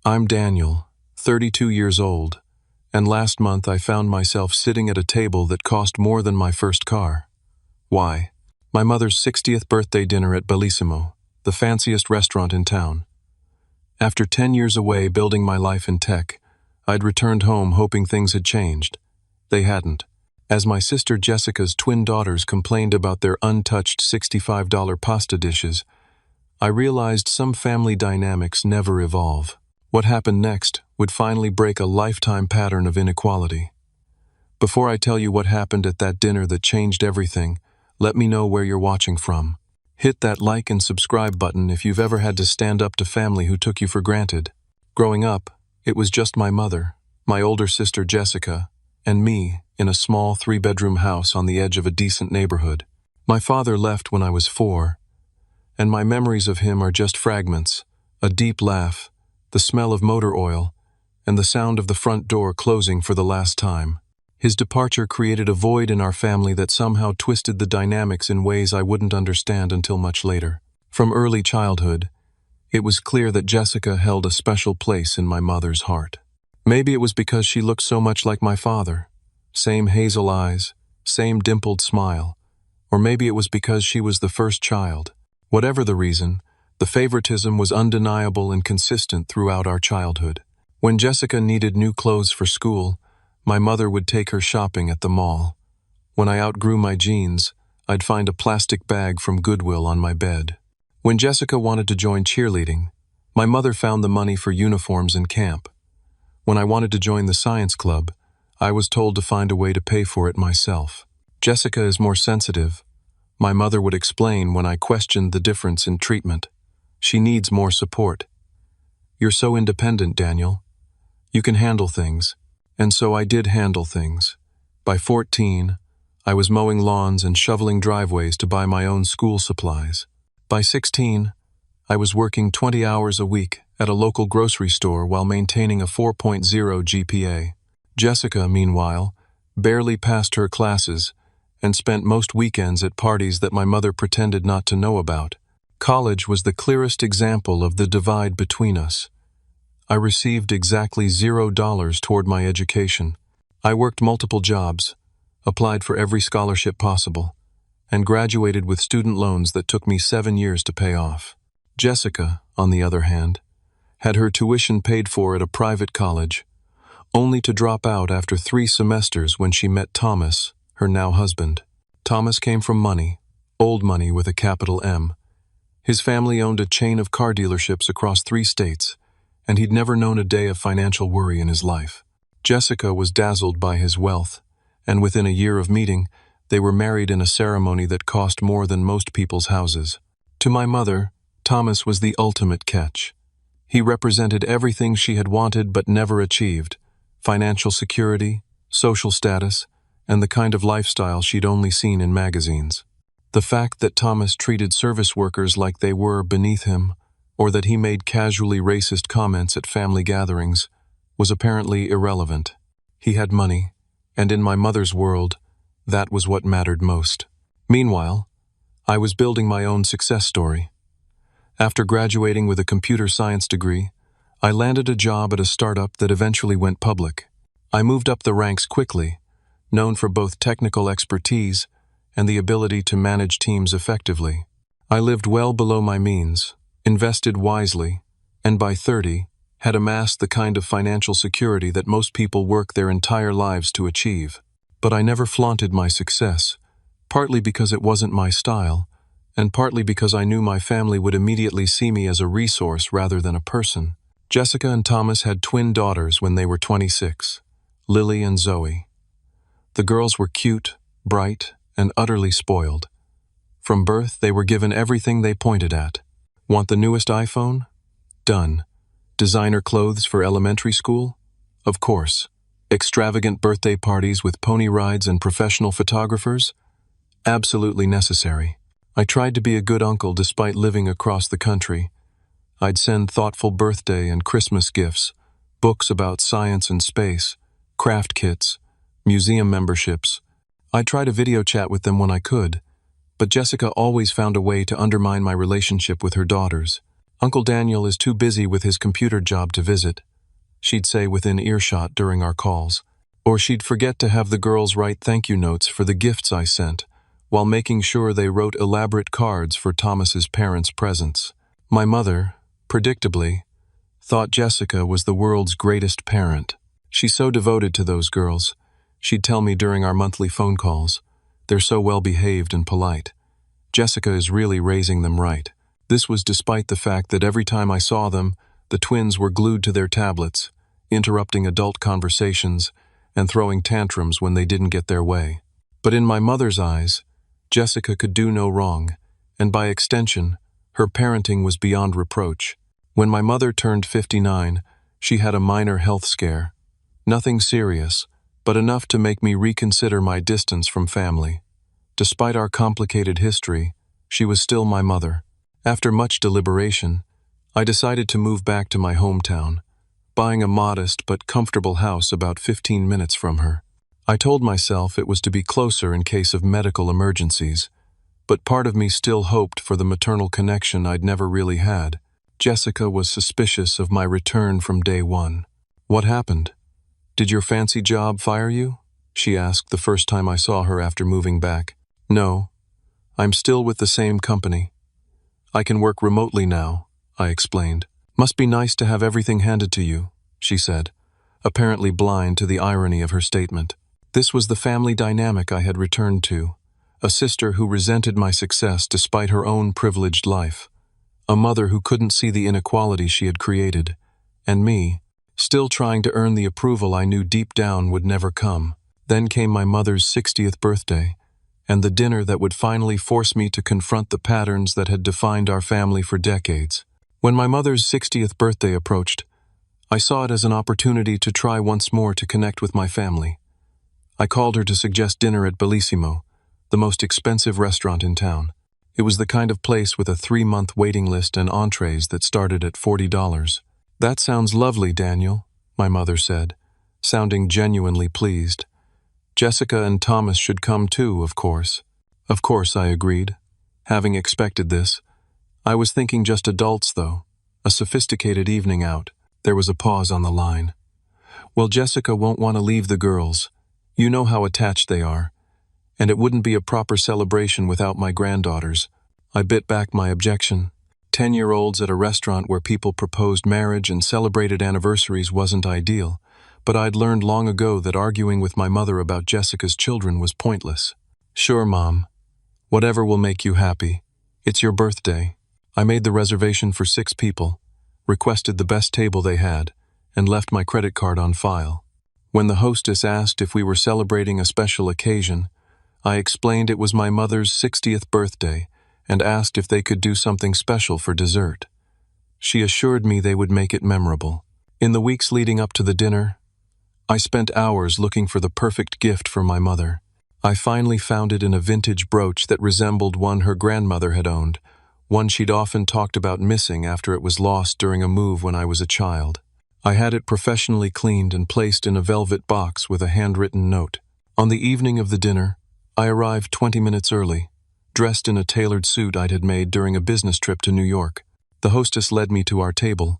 I'm Daniel, 32 years old, and last month I found myself sitting at a table that cost more than my first car. Why? My mother's 60th birthday dinner at Bellissimo, the fanciest restaurant in town. After 10 years away building my life in tech, I'd returned home hoping things had changed. They hadn't. As my sister Jessica's twin daughters complained about their untouched $65 pasta dishes, I realized some family dynamics never evolve. What happened next would finally break a lifetime pattern of inequality. Before I tell you what happened at that dinner that changed everything, let me know where you're watching from. Hit that like and subscribe button if you've ever had to stand up to family who took you for granted. Growing up, it was just my mother, my older sister Jessica, and me in a small 3-bedroom house on the edge of a decent neighborhood. My father left when I was 4, and my memories of him are just fragments: a deep laugh, the smell of motor oil, and the sound of the front door closing for the last time. His departure created a void in our family that somehow twisted the dynamics in ways I wouldn't understand until much later. From early childhood, it was clear that Jessica held a special place in my mother's heart. Maybe it was because she looked so much like my father. Same hazel eyes, same dimpled smile. Or maybe it was because she was the first child. Whatever the reason, the favoritism was undeniable and consistent throughout our childhood. When Jessica needed new clothes for school, my mother would take her shopping at the mall. When I outgrew my jeans, I'd find a plastic bag from Goodwill on my bed. When Jessica wanted to join cheerleading, my mother found the money for uniforms and camp. When I wanted to join the science club, I was told to find a way to pay for it myself. Jessica is more sensitive. My mother would explain when I questioned the difference in treatment. She needs more support. You're so independent, Daniel. You can handle things. And so I did handle things. By 14, I was mowing lawns and shoveling driveways to buy my own school supplies. By 16, I was working 20 hours a week at a local grocery store while maintaining a 4.0 GPA. Jessica, meanwhile, barely passed her classes and spent most weekends at parties that my mother pretended not to know about. College was the clearest example of the divide between us. I received exactly $0 toward my education. I worked multiple jobs, applied for every scholarship possible, and graduated with student loans that took me 7 years to pay off. Jessica, on the other hand, had her tuition paid for at a private college, only to drop out after 3 semesters when she met Thomas, her now husband. Thomas came from money, old money with a capital M. His family owned a chain of car dealerships across 3 states, and he'd never known a day of financial worry in his life. Jessica was dazzled by his wealth, and within a year of meeting, they were married in a ceremony that cost more than most people's houses. To my mother, Thomas was the ultimate catch. He represented everything she had wanted but never achieved: financial security, social status, and the kind of lifestyle she'd only seen in magazines. The fact that Thomas treated service workers like they were beneath him, or that he made casually racist comments at family gatherings, was apparently irrelevant. He had money, and in my mother's world, that was what mattered most. Meanwhile, I was building my own success story. After graduating with a computer science degree, I landed a job at a startup that eventually went public. I moved up the ranks quickly, known for both technical expertise and the ability to manage teams effectively. I lived well below my means, invested wisely, and by 30, had amassed the kind of financial security that most people work their entire lives to achieve. But I never flaunted my success, partly because it wasn't my style, and partly because I knew my family would immediately see me as a resource rather than a person. Jessica and Thomas had twin daughters when they were 26, Lily and Zoe. The girls were cute, bright, and utterly spoiled. From birth, they were given everything they pointed at. Want the newest iPhone? Done. Designer clothes for elementary school? Of course. Extravagant birthday parties with pony rides and professional photographers? Absolutely necessary. I tried to be a good uncle despite living across the country. I'd send thoughtful birthday and Christmas gifts, books about science and space, craft kits, museum memberships. I'd try to video chat with them when I could, but Jessica always found a way to undermine my relationship with her daughters. Uncle Daniel is too busy with his computer job to visit, she'd say within earshot during our calls. Or she'd forget to have the girls write thank you notes for the gifts I sent, while making sure they wrote elaborate cards for Thomas's parents' presents. My mother, predictably, thought Jessica was the world's greatest parent. She's so devoted to those girls, she'd tell me during our monthly phone calls. They're so well-behaved and polite. Jessica is really raising them right. This was despite the fact that every time I saw them, the twins were glued to their tablets, interrupting adult conversations and throwing tantrums when they didn't get their way. But in my mother's eyes, Jessica could do no wrong, and by extension, her parenting was beyond reproach. When my mother turned 59, she had a minor health scare. Nothing serious, but enough to make me reconsider my distance from family. Despite our complicated history, she was still my mother. After much deliberation, I decided to move back to my hometown, buying a modest but comfortable house about 15 minutes from her. I told myself it was to be closer in case of medical emergencies, but part of me still hoped for the maternal connection I'd never really had. Jessica was suspicious of my return from day one. "What happened? Did your fancy job fire you?" she asked the first time I saw her after moving back. "No, I'm still with the same company. I can work remotely now," I explained. "Must be nice to have everything handed to you," she said, apparently blind to the irony of her statement. This was the family dynamic I had returned to, a sister who resented my success despite her own privileged life, a mother who couldn't see the inequality she had created, and me, still trying to earn the approval I knew deep down would never come. Then came my mother's 60th birthday, and the dinner that would finally force me to confront the patterns that had defined our family for decades. When my mother's 60th birthday approached, I saw it as an opportunity to try once more to connect with my family. I called her to suggest dinner at Bellissimo, the most expensive restaurant in town. It was the kind of place with a 3-month waiting list and entrees that started at $40. "That sounds lovely, Daniel," my mother said, sounding genuinely pleased. "Jessica and Thomas should come too, of course." "Of course," I agreed, having expected this. I was thinking just adults, though. A sophisticated evening out. There was a pause on the line. "Well, Jessica won't want to leave the girls. You know how attached they are. And it wouldn't be a proper celebration without my granddaughters." I bit back my objection. 10-year-olds at a restaurant where people proposed marriage and celebrated anniversaries wasn't ideal, but I'd learned long ago that arguing with my mother about Jessica's children was pointless. "Sure, Mom. Whatever will make you happy. It's your birthday." I made the reservation for 6 people, requested the best table they had, and left my credit card on file. When the hostess asked if we were celebrating a special occasion, I explained it was my mother's 60th birthday and asked if they could do something special for dessert. She assured me they would make it memorable. In the weeks leading up to the dinner, I spent hours looking for the perfect gift for my mother. I finally found it in a vintage brooch that resembled one her grandmother had owned, one she'd often talked about missing after it was lost during a move when I was a child. I had it professionally cleaned and placed in a velvet box with a handwritten note. On the evening of the dinner, I arrived 20 minutes early, dressed in a tailored suit I'd had made during a business trip to New York. The hostess led me to our table,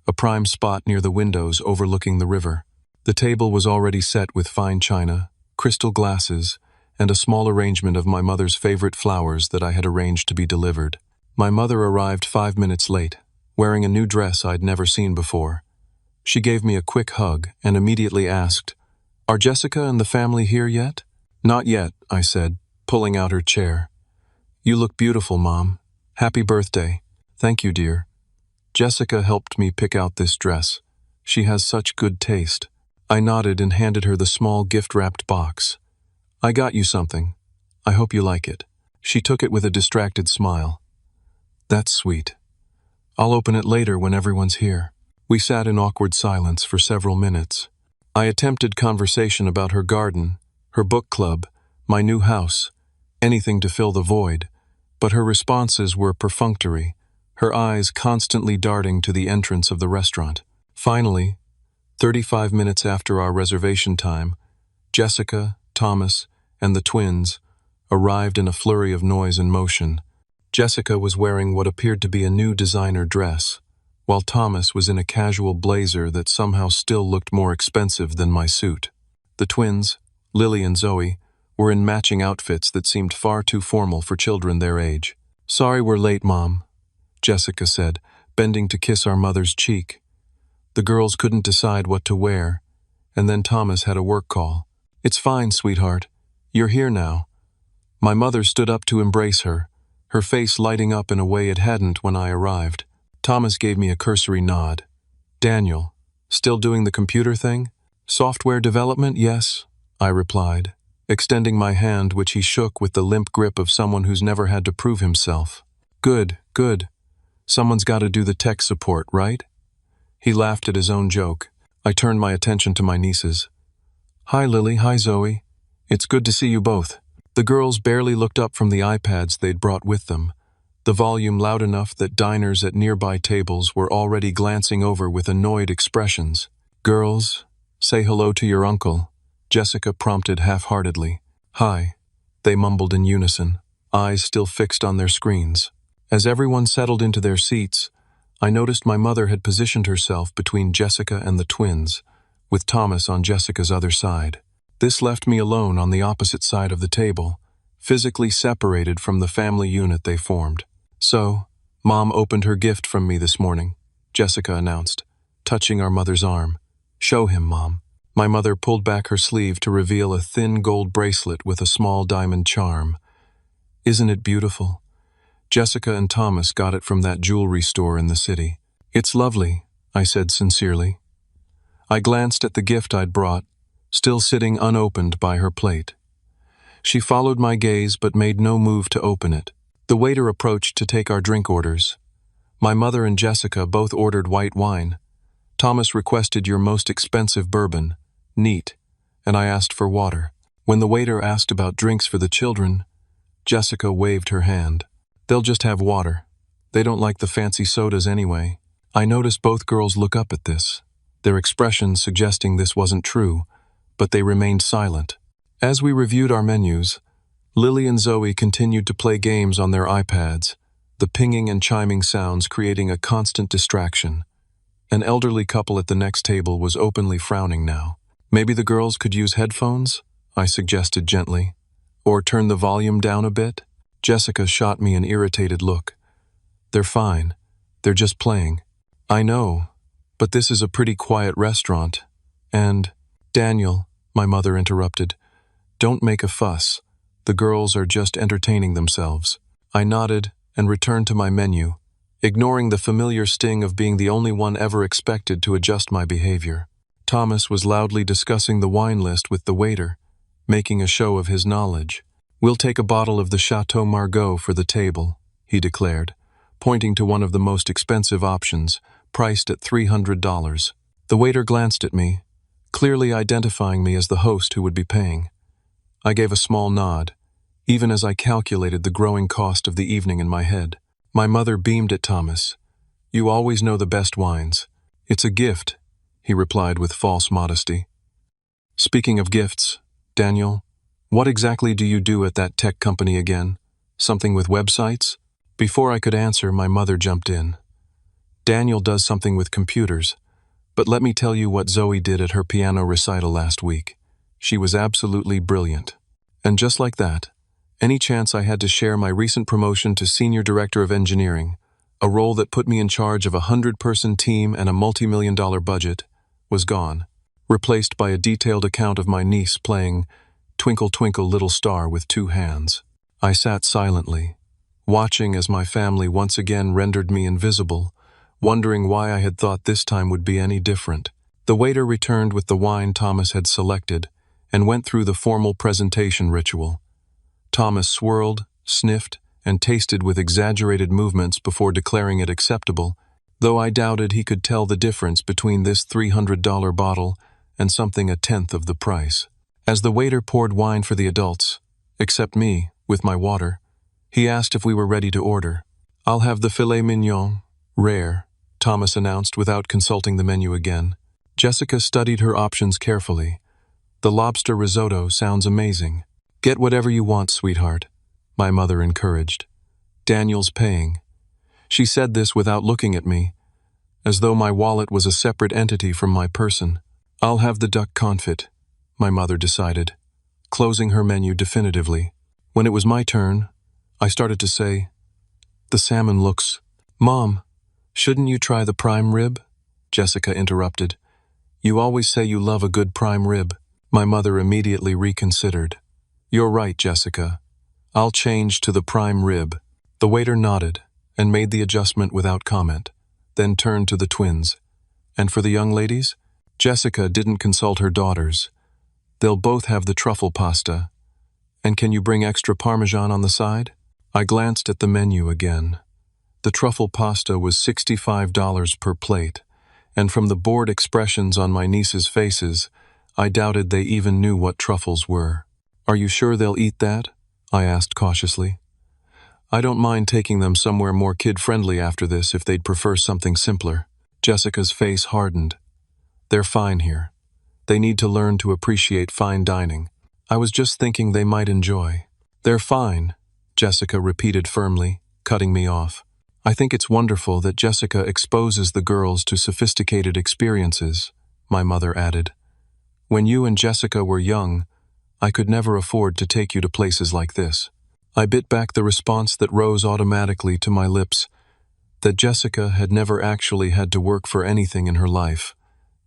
a prime spot near the windows overlooking the river. The table was already set with fine china, crystal glasses, and a small arrangement of my mother's favorite flowers that I had arranged to be delivered. My mother arrived 5 minutes late, wearing a new dress I'd never seen before. She gave me a quick hug and immediately asked, "Are Jessica and the family here yet?" "Not yet," I said, pulling out her chair. "You look beautiful, Mom. Happy birthday." "Thank you, dear." Jessica helped me pick out this dress. She has such good taste. I nodded and handed her the small gift-wrapped box. "I got you something. I hope you like it." She took it with a distracted smile. "That's sweet. I'll open it later when everyone's here." We sat in awkward silence for several minutes. I attempted conversation about her garden, her book club, my new house, anything to fill the void, but her responses were perfunctory, her eyes constantly darting to the entrance of the restaurant. Finally, 35 minutes after our reservation time, Jessica, Thomas, and the twins arrived in a flurry of noise and motion. Jessica was wearing what appeared to be a new designer dress, while Thomas was in a casual blazer that somehow still looked more expensive than my suit. The twins, Lily and Zoe, were in matching outfits that seemed far too formal for children their age. "Sorry we're late, Mom," Jessica said, bending to kiss our mother's cheek. The girls couldn't decide what to wear, and then Thomas had a work call. "It's fine, sweetheart. You're here now." My mother stood up to embrace her face lighting up in a way it hadn't when I arrived. Thomas gave me a cursory nod. "Daniel, still doing the computer thing?" "Software development, yes," I replied, extending my hand, which he shook with the limp grip of someone who's never had to prove himself. Good. Someone's got to do the tech support, right?" He laughed at his own joke. I turned my attention to my nieces. "Hi, Lily. Hi, Zoe. It's good to see you both." The girls barely looked up from the iPads they'd brought with them, the volume loud enough that diners at nearby tables were already glancing over with annoyed expressions. "Girls, say hello to your uncle," Jessica prompted half-heartedly. "Hi," they mumbled in unison, eyes still fixed on their screens. As everyone settled into their seats, I noticed my mother had positioned herself between Jessica and the twins, with Thomas on Jessica's other side. This left me alone on the opposite side of the table, physically separated from the family unit they formed. "So, Mom opened her gift from me this morning," Jessica announced, touching our mother's arm. "Show him, Mom." My mother pulled back her sleeve to reveal a thin gold bracelet with a small diamond charm. "Isn't it beautiful?" Jessica and Thomas got it from that jewelry store in the city. "It's lovely," I said sincerely. I glanced at the gift I'd brought, still sitting unopened by her plate. She followed my gaze but made no move to open it. The waiter approached to take our drink orders. My mother and Jessica both ordered white wine. Thomas requested your most expensive bourbon, neat, and I asked for water. When the waiter asked about drinks for the children, Jessica waved her hand. "They'll just have water. They don't like the fancy sodas anyway." I noticed both girls look up at this, their expressions suggesting this wasn't true, but they remained silent. As we reviewed our menus, Lily and Zoe continued to play games on their iPads, the pinging and chiming sounds creating a constant distraction. An elderly couple at the next table was openly frowning now. "Maybe the girls could use headphones?" I suggested gently. "Or turn the volume down a bit?" Jessica shot me an irritated look. "They're fine. They're just playing." "I know, but this is a pretty quiet restaurant. And, Daniel," my mother interrupted, "don't make a fuss. The girls are just entertaining themselves." I nodded and returned to my menu, ignoring the familiar sting of being the only one ever expected to adjust my behavior. Thomas was loudly discussing the wine list with the waiter, making a show of his knowledge. "We'll take a bottle of the Chateau Margaux for the table," he declared, pointing to one of the most expensive options, priced at $300. The waiter glanced at me, clearly identifying me as the host who would be paying. I gave a small nod, even as I calculated the growing cost of the evening in my head. My mother beamed at Thomas. "You always know the best wines." "It's a gift," he replied with false modesty. "Speaking of gifts, Daniel, what exactly do you do at that tech company again? Something with websites?" Before I could answer, my mother jumped in. "Daniel does something with computers, but let me tell you what Zoe did at her piano recital last week. She was absolutely brilliant." And just like that, any chance I had to share my recent promotion to Senior Director of Engineering, a role that put me in charge of a 100-person team and a multi-million-dollar budget, was gone, replaced by a detailed account of my niece playing Twinkle Twinkle Little Star with two hands. I sat silently, watching as my family once again rendered me invisible, wondering why I had thought this time would be any different. The waiter returned with the wine Thomas had selected and went through the formal presentation ritual. Thomas swirled, sniffed, and tasted with exaggerated movements before declaring it acceptable, though I doubted he could tell the difference between this $300 bottle and something a tenth of the price. As the waiter poured wine for the adults, except me, with my water, he asked if we were ready to order. "I'll have the filet mignon, rare," Thomas announced without consulting the menu again. Jessica studied her options carefully. "The lobster risotto sounds amazing." "Get whatever you want, sweetheart," my mother encouraged. Daniel's paying. She said this without looking at me, as though my wallet was a separate entity from my person. I'll have the duck confit, my mother decided, closing her menu definitively. When it was my turn, I started to say, "The salmon looks—" "Mom, shouldn't you try the prime rib?" Jessica interrupted. "You always say you love a good prime rib." My mother immediately reconsidered. "You're right, Jessica. I'll change to the prime rib." The waiter nodded and made the adjustment without comment, then turned to the twins. "And for the young ladies?" Jessica didn't consult her daughters. "They'll both have the truffle pasta. And can you bring extra Parmesan on the side?" I glanced at the menu again. The truffle pasta was $65 per plate, and from the bored expressions on my nieces' faces, I doubted they even knew what truffles were. "Are you sure they'll eat that?" I asked cautiously. "I don't mind taking them somewhere more kid-friendly after this if they'd prefer something simpler." Jessica's face hardened. "They're fine here. They need to learn to appreciate fine dining. I was just thinking they might enjoy." "They're fine," Jessica repeated firmly, cutting me off. "I think it's wonderful that Jessica exposes the girls to sophisticated experiences," my mother added. "When you and Jessica were young, I could never afford to take you to places like this." I bit back the response that rose automatically to my lips, that Jessica had never actually had to work for anything in her life,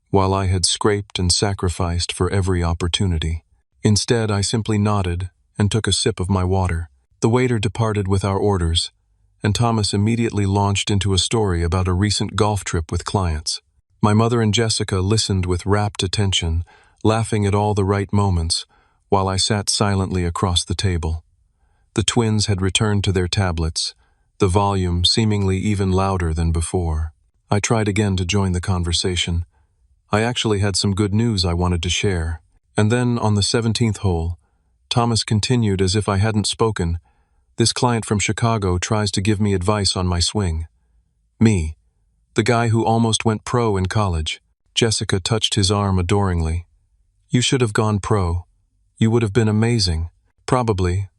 while I had scraped and sacrificed for every opportunity. Instead, I simply nodded and took a sip of my water. The waiter departed with our orders, and Thomas immediately launched into a story about a recent golf trip with clients. My mother and Jessica listened with rapt attention, laughing at all the right moments, while I sat silently across the table. The twins had returned to their tablets, the volume seemingly even louder than before. I tried again to join the conversation. I actually had some good news I wanted to share. And then, on the 17th hole, Thomas continued as if I hadn't spoken. "This client from Chicago tries to give me advice on my swing." Me, the guy who almost went pro in college. Jessica touched his arm adoringly. "You should have gone pro. You would have been amazing." "Probably,"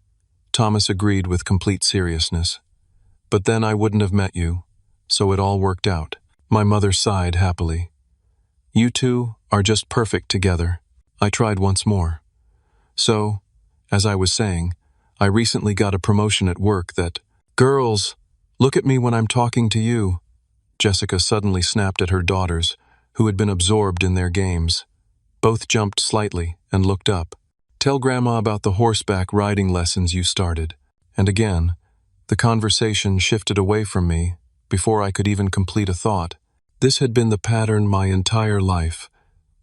Thomas agreed with complete seriousness. "But then I wouldn't have met you, so it all worked out." My mother sighed happily. "You two are just perfect together." I tried once more. "So, as I was saying, I recently got a promotion at work that—" "Girls, look at me when I'm talking to you." Jessica suddenly snapped at her daughters, who had been absorbed in their games. Both jumped slightly and looked up. "Tell Grandma about the horseback riding lessons you started." And again, the conversation shifted away from me before I could even complete a thought. This had been the pattern my entire life,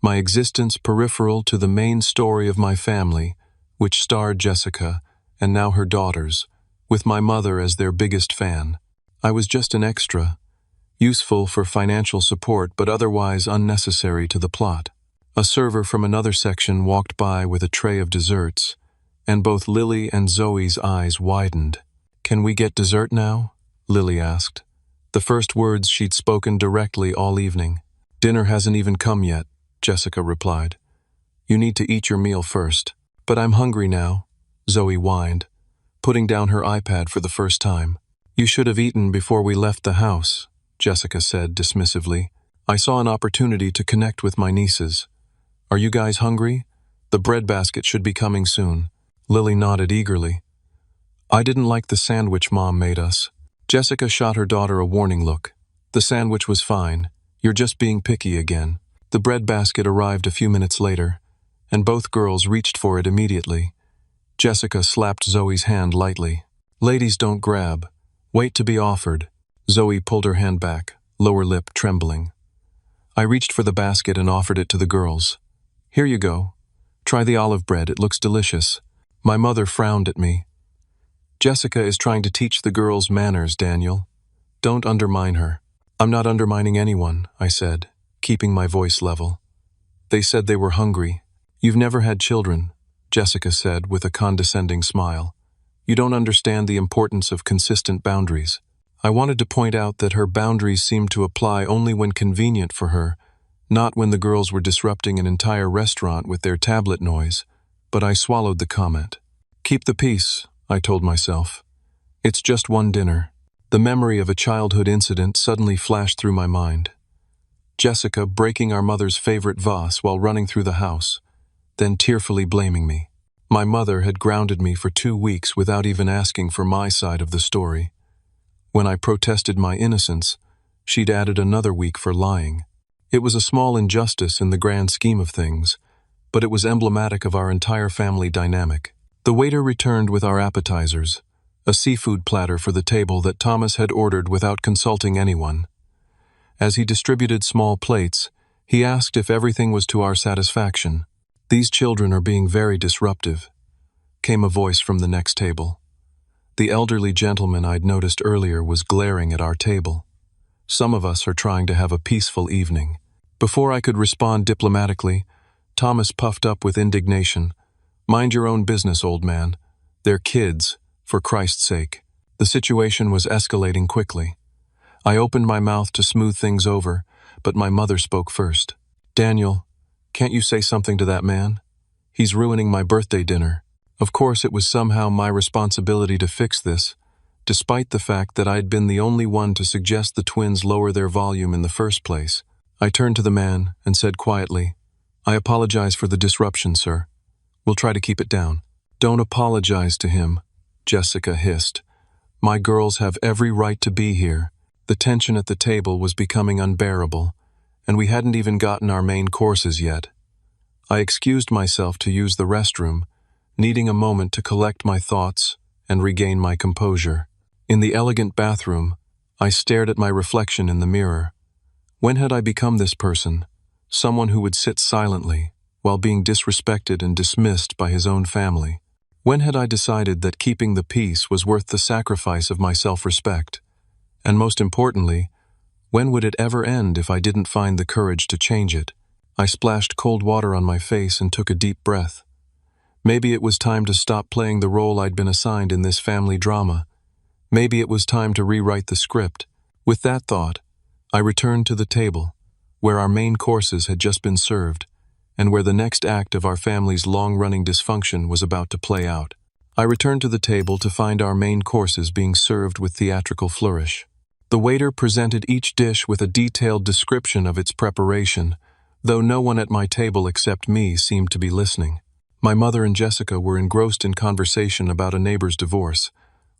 my existence peripheral to the main story of my family, which starred Jessica and now her daughters, with my mother as their biggest fan. I was just an extra, useful for financial support but otherwise unnecessary to the plot. A server from another section walked by with a tray of desserts, and both Lily and Zoe's eyes widened. "Can we get dessert now?" Lily asked, the first words she'd spoken directly all evening. "Dinner hasn't even come yet," Jessica replied. "You need to eat your meal first." "But I'm hungry now," Zoe whined, putting down her iPad for the first time. "You should have eaten before we left the house," Jessica said dismissively. I saw an opportunity to connect with my nieces. "Are you guys hungry? The bread basket should be coming soon." Lily nodded eagerly. "I didn't like the sandwich Mom made us." Jessica shot her daughter a warning look. "The sandwich was fine. You're just being picky again." The bread basket arrived a few minutes later, and both girls reached for it immediately. Jessica slapped Zoe's hand lightly. "Ladies don't grab. Wait to be offered." Zoe pulled her hand back, lower lip trembling. I reached for the basket and offered it to the girls. "Here you go. Try the olive bread, it looks delicious." My mother frowned at me. "Jessica is trying to teach the girls manners, Daniel. Don't undermine her." "I'm not undermining anyone," I said, keeping my voice level. "They said they were hungry." "You've never had children," Jessica said with a condescending smile. "You don't understand the importance of consistent boundaries." I wanted to point out that her boundaries seemed to apply only when convenient for her, not when the girls were disrupting an entire restaurant with their tablet noise, but I swallowed the comment. "Keep the peace," I told myself. It's just one dinner. The memory of a childhood incident suddenly flashed through my mind. Jessica breaking our mother's favorite vase while running through the house, then tearfully blaming me. My mother had grounded me for 2 weeks without even asking for my side of the story. When I protested my innocence, she'd added another week for lying. It was a small injustice in the grand scheme of things, but it was emblematic of our entire family dynamic. The waiter returned with our appetizers, a seafood platter for the table that Thomas had ordered without consulting anyone. As he distributed small plates, he asked if everything was to our satisfaction. "These children are being very disruptive," came a voice from the next table. The elderly gentleman I'd noticed earlier was glaring at our table. "Some of us are trying to have a peaceful evening." Before I could respond diplomatically, Thomas puffed up with indignation. "Mind your own business, old man. They're kids, for Christ's sake." The situation was escalating quickly. I opened my mouth to smooth things over, but my mother spoke first. "Daniel, can't you say something to that man? He's ruining my birthday dinner." Of course, it was somehow my responsibility to fix this, despite the fact that I'd been the only one to suggest the twins lower their volume in the first place. I turned to the man and said quietly, "I apologize for the disruption, sir. We'll try to keep it down." "Don't apologize to him," Jessica hissed. "My girls have every right to be here." The tension at the table was becoming unbearable, and we hadn't even gotten our main courses yet. I excused myself to use the restroom, needing a moment to collect my thoughts and regain my composure. In the elegant bathroom, I stared at my reflection in the mirror. When had I become this person? Someone who would sit silently while being disrespected and dismissed by his own family. When had I decided that keeping the peace was worth the sacrifice of my self-respect? And most importantly, when would it ever end if I didn't find the courage to change it? I splashed cold water on my face and took a deep breath. Maybe it was time to stop playing the role I'd been assigned in this family drama. Maybe it was time to rewrite the script. With that thought, I returned to the table, where our main courses had just been served, and where the next act of our family's long-running dysfunction was about to play out. I returned to the table to find our main courses being served with theatrical flourish. The waiter presented each dish with a detailed description of its preparation, though no one at my table except me seemed to be listening. My mother and Jessica were engrossed in conversation about a neighbor's divorce,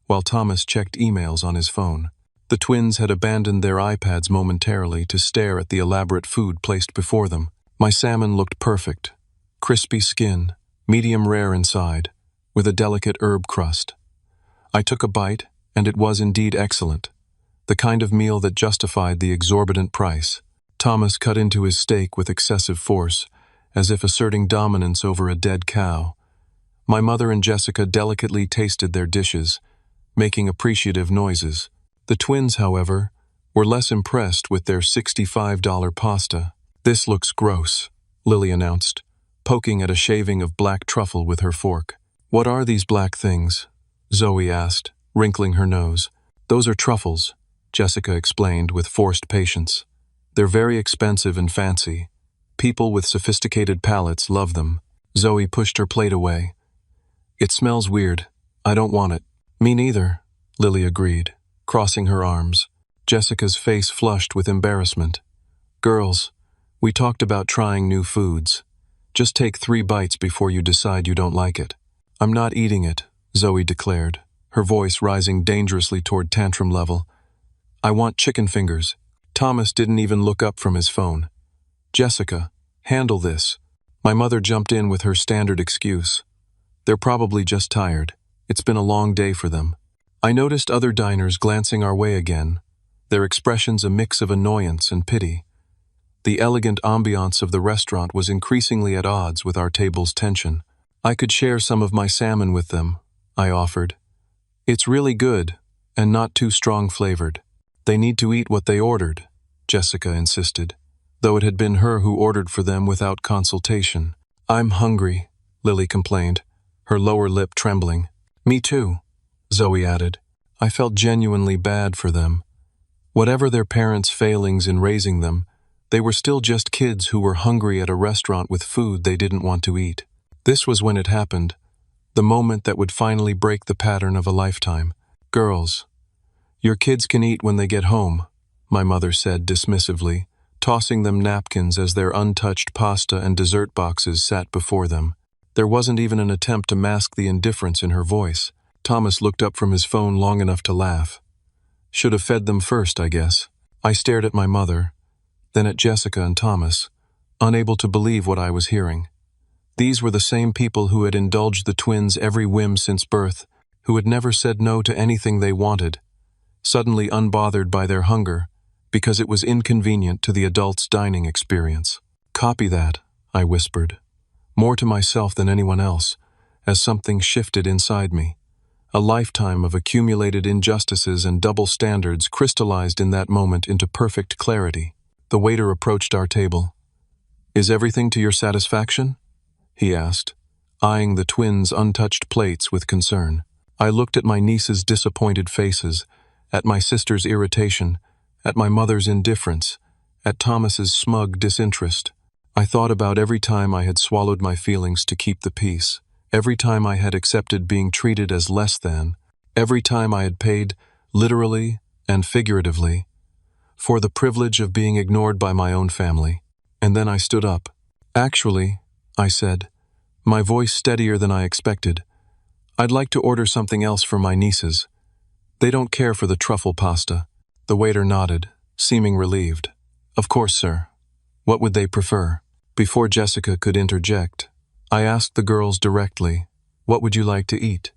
while Thomas checked emails on his phone. The twins had abandoned their iPads momentarily to stare at the elaborate food placed before them. My salmon looked perfect, crispy skin, medium rare inside, with a delicate herb crust. I took a bite, and it was indeed excellent, the kind of meal that justified the exorbitant price. Thomas cut into his steak with excessive force, as if asserting dominance over a dead cow. My mother and Jessica delicately tasted their dishes, making appreciative noises. The twins, however, were less impressed with their $65 pasta. "This looks gross," Lily announced, poking at a shaving of black truffle with her fork. "What are these black things?" Zoe asked, wrinkling her nose. "Those are truffles," Jessica explained with forced patience. "They're very expensive and fancy. People with sophisticated palates love them." Zoe pushed her plate away. "It smells weird. I don't want it." "Me neither," Lily agreed, crossing her arms. Jessica's face flushed with embarrassment. "Girls, we talked about trying new foods. Just take 3 bites before you decide you don't like it." "I'm not eating it," Zoe declared, her voice rising dangerously toward tantrum level. "I want chicken fingers." Thomas didn't even look up from his phone. "Jessica, handle this." My mother jumped in with her standard excuse. "They're probably just tired. It's been a long day for them." I noticed other diners glancing our way again, their expressions a mix of annoyance and pity. The elegant ambiance of the restaurant was increasingly at odds with our table's tension. "I could share some of my salmon with them," I offered. "It's really good, and not too strong flavored." "They need to eat what they ordered," Jessica insisted, though it had been her who ordered for them without consultation. "I'm hungry," Lily complained, her lower lip trembling. "Me too," Zoe added. I felt genuinely bad for them. Whatever their parents' failings in raising them, they were still just kids who were hungry at a restaurant with food they didn't want to eat. This was when it happened, the moment that would finally break the pattern of a lifetime. Girls, your kids can eat when they get home, my mother said dismissively, tossing them napkins as their untouched pasta and dessert boxes sat before them. There wasn't even an attempt to mask the indifference in her voice. Thomas looked up from his phone long enough to laugh. Should have fed them first, I guess. I stared at my mother, then at Jessica and Thomas, unable to believe what I was hearing. These were the same people who had indulged the twins' every whim since birth, who had never said no to anything they wanted, suddenly unbothered by their hunger, because it was inconvenient to the adults' dining experience. Copy that, I whispered, more to myself than anyone else, as something shifted inside me. A lifetime of accumulated injustices and double standards crystallized in that moment into perfect clarity. The waiter approached our table. "Is everything to your satisfaction?" he asked, eyeing the twins' untouched plates with concern. I looked at my niece's disappointed faces, at my sister's irritation, at my mother's indifference, at Thomas's smug disinterest. I thought about every time I had swallowed my feelings to keep the peace, every time I had accepted being treated as less than, every time I had paid, literally and figuratively, for the privilege of being ignored by my own family. And then I stood up. "Actually," I said, my voice steadier than I expected, "I'd like to order something else for my nieces. They don't care for the truffle pasta." The waiter nodded, seeming relieved. "Of course, sir. What would they prefer?" Before Jessica could interject, I asked the girls directly, "What would you like to eat?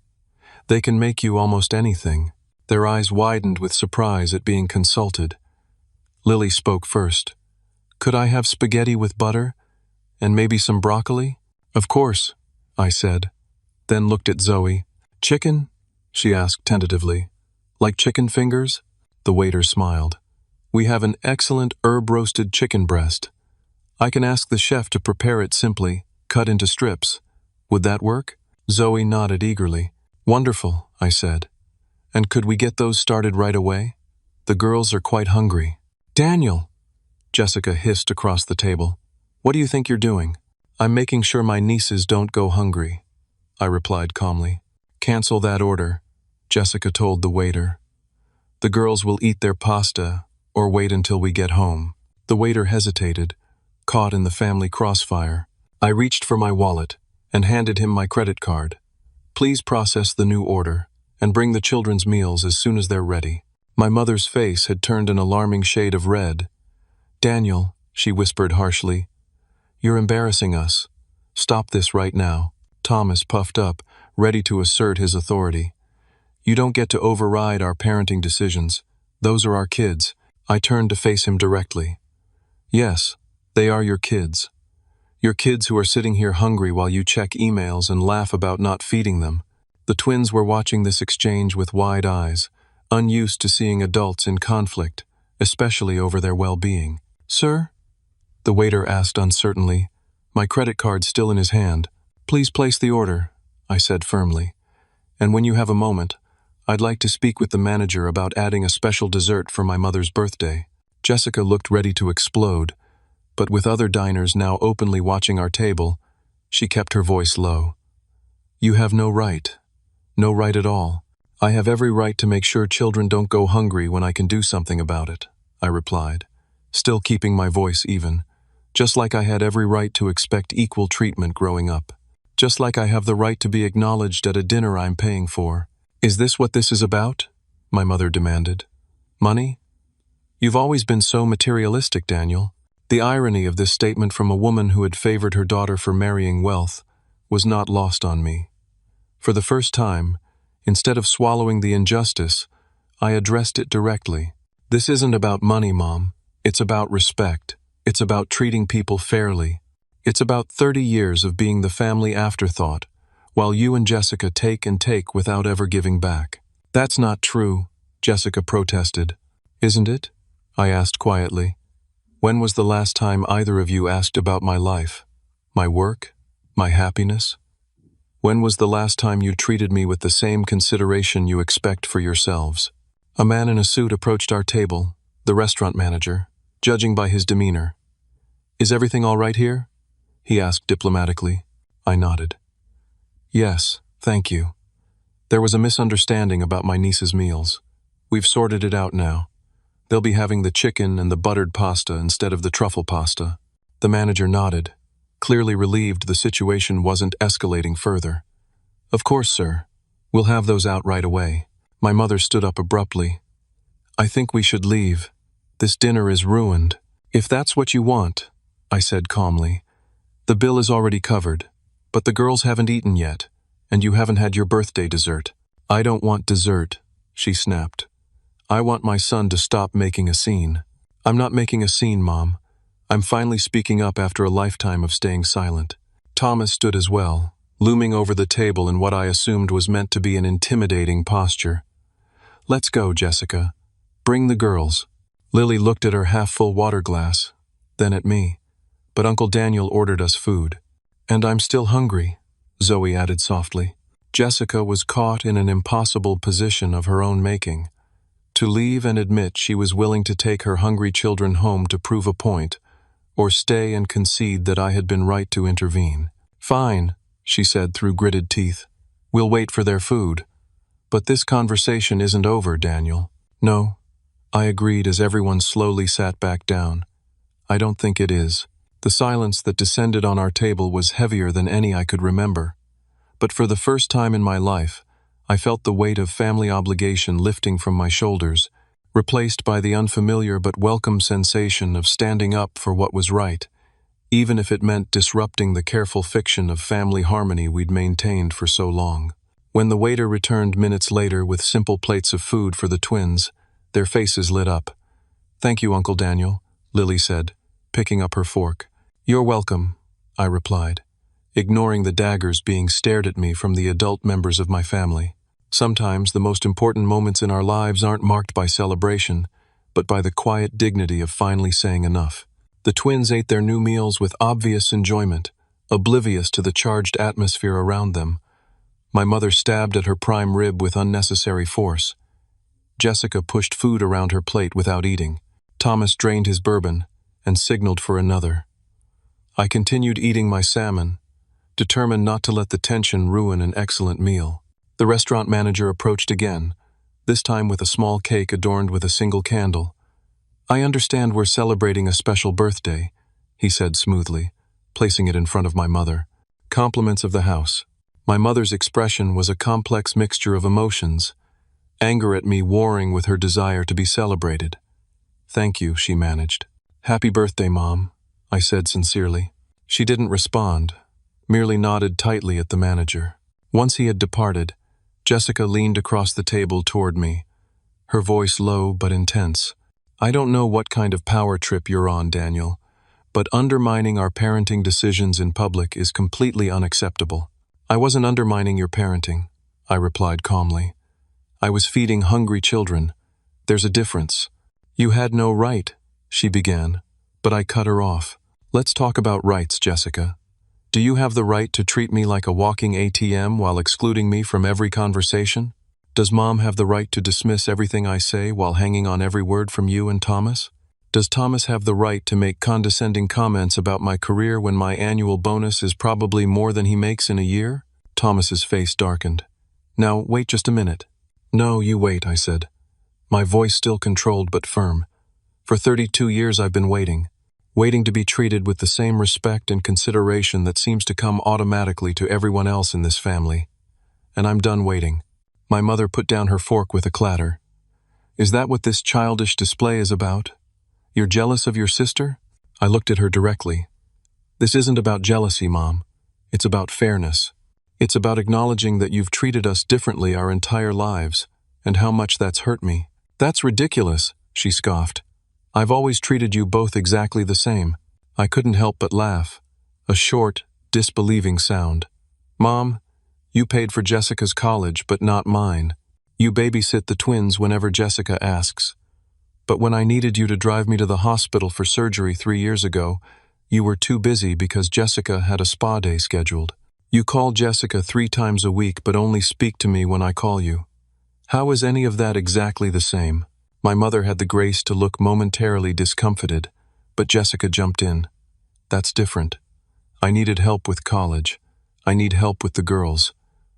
They can make you almost anything." Their eyes widened with surprise at being consulted. Lily spoke first. "Could I have spaghetti with butter? And maybe some broccoli?" "Of course," I said, then looked at Zoe. "Chicken?" she asked tentatively. "Like chicken fingers?" The waiter smiled. "We have an excellent herb-roasted chicken breast. I can ask the chef to prepare it simply, cut into strips. Would that work?" Zoe nodded eagerly. "Wonderful," I said. "And could we get those started right away? The girls are quite hungry." "Daniel!" Jessica hissed across the table. "What do you think you're doing?" "I'm making sure my nieces don't go hungry," I replied calmly. "Cancel that order," Jessica told the waiter. "The girls will eat their pasta or wait until we get home." The waiter hesitated, caught in the family crossfire. I reached for my wallet and handed him my credit card. "Please process the new order and bring the children's meals as soon as they're ready." My mother's face had turned an alarming shade of red. "Daniel," she whispered harshly, "you're embarrassing us. Stop this right now." Thomas puffed up, ready to assert his authority. "You don't get to override our parenting decisions. Those are our kids." I turned to face him directly. "Yes, they are your kids. Your kids who are sitting here hungry while you check emails and laugh about not feeding them." The twins were watching this exchange with wide eyes, unused to seeing adults in conflict, especially over their well-being. "Sir?" the waiter asked uncertainly, my credit card still in his hand. "Please place the order," I said firmly. "And when you have a moment, I'd like to speak with the manager about adding a special dessert for my mother's birthday." Jessica looked ready to explode, but with other diners now openly watching our table, she kept her voice low. "You have no right. No right at all. I have every right to make sure children don't go hungry when I can do something about it," I replied, still keeping my voice even. "Just like I had every right to expect equal treatment growing up. Just like I have the right to be acknowledged at a dinner I'm paying for." "Is this what this is about?" my mother demanded. "Money? You've always been so materialistic, Daniel." The irony of this statement from a woman who had favored her daughter for marrying wealth was not lost on me. For the first time, instead of swallowing the injustice, I addressed it directly. "This isn't about money, Mom. It's about respect. It's about treating people fairly. It's about 30 years of being the family afterthought, while you and Jessica take and take without ever giving back." "That's not true," Jessica protested. "Isn't it?" I asked quietly. "When was the last time either of you asked about my life, my work, my happiness? When was the last time you treated me with the same consideration you expect for yourselves?" A man in a suit approached our table, the restaurant manager, judging by his demeanor. "Is everything all right here?" he asked diplomatically. I nodded. "Yes, thank you." There was a misunderstanding about my niece's meals. We've sorted it out now. They'll be having the chicken and the buttered pasta instead of the truffle pasta." The manager nodded, clearly relieved the situation wasn't escalating further. "Of course, sir. We'll have those out right away." My mother stood up abruptly. "I think we should leave. This dinner is ruined." "If that's what you want," I said calmly. "The bill is already covered, but the girls haven't eaten yet, and you haven't had your birthday dessert." "I don't want dessert," she snapped. "I want my son to stop making a scene." "I'm not making a scene, Mom. I'm finally speaking up after a lifetime of staying silent." Thomas stood as well, looming over the table in what I assumed was meant to be an intimidating posture. "Let's go, Jessica. Bring the girls." Lily looked at her half-full water glass, then at me. "But Uncle Daniel ordered us food." "And I'm still hungry," Zoe added softly. Jessica was caught in an impossible position of her own making. To leave and admit she was willing to take her hungry children home to prove a point, or stay and concede that I had been right to intervene. "Fine," she said through gritted teeth. "We'll wait for their food. But this conversation isn't over, Daniel." "No," I agreed as everyone slowly sat back down. "I don't think it is." The silence that descended on our table was heavier than any I could remember. But for the first time in my life, I felt the weight of family obligation lifting from my shoulders, replaced by the unfamiliar but welcome sensation of standing up for what was right, even if it meant disrupting the careful fiction of family harmony we'd maintained for so long. When the waiter returned minutes later with simple plates of food for the twins, their faces lit up. "Thank you, Uncle Daniel," Lily said, picking up her fork. "You're welcome," I replied, ignoring the daggers being stared at me from the adult members of my family. Sometimes the most important moments in our lives aren't marked by celebration, but by the quiet dignity of finally saying enough. The twins ate their new meals with obvious enjoyment, oblivious to the charged atmosphere around them. My mother stabbed at her prime rib with unnecessary force. Jessica pushed food around her plate without eating. Thomas drained his bourbon and signaled for another. I continued eating my salmon, determined not to let the tension ruin an excellent meal. The restaurant manager approached again, this time with a small cake adorned with a single candle. "I understand we're celebrating a special birthday," he said smoothly, placing it in front of my mother. Compliments of the house. My mother's expression was a complex mixture of emotions, anger at me warring with her desire to be celebrated. "Thank you," she managed. "Happy birthday, Mom," I said sincerely. She didn't respond, merely nodded tightly at the manager. Once he had departed, Jessica leaned across the table toward me, her voice low but intense. "I don't know what kind of power trip you're on, Daniel, but undermining our parenting decisions in public is completely unacceptable." "I wasn't undermining your parenting," I replied calmly. "I was feeding hungry children. There's a difference." "You had no right," she began, but I cut her off. "Let's talk about rights, Jessica. Do you have the right to treat me like a walking ATM while excluding me from every conversation? Does Mom have the right to dismiss everything I say while hanging on every word from you and Thomas? Does Thomas have the right to make condescending comments about my career when my annual bonus is probably more than he makes in a year?" Thomas's face darkened. "Now, wait just a minute." "No, you wait," I said, my voice still controlled but firm. "For 32 years I've been waiting to be treated with the same respect and consideration that seems to come automatically to everyone else in this family. And I'm done waiting." My mother put down her fork with a clatter. "Is that what this childish display is about? You're jealous of your sister?" I looked at her directly. "This isn't about jealousy, Mom. It's about fairness. It's about acknowledging that you've treated us differently our entire lives, and how much that's hurt me." "That's ridiculous," she scoffed. "I've always treated you both exactly the same." I couldn't help but laugh, a short, disbelieving sound. "Mom, you paid for Jessica's college, but not mine. You babysit the twins whenever Jessica asks. But when I needed you to drive me to the hospital for surgery 3 years ago, you were too busy because Jessica had a spa day scheduled. You call Jessica 3 times a week but only speak to me when I call you. How is any of that exactly the same?" My mother had the grace to look momentarily discomfited, but Jessica jumped in. "That's different. I needed help with college. I need help with the girls.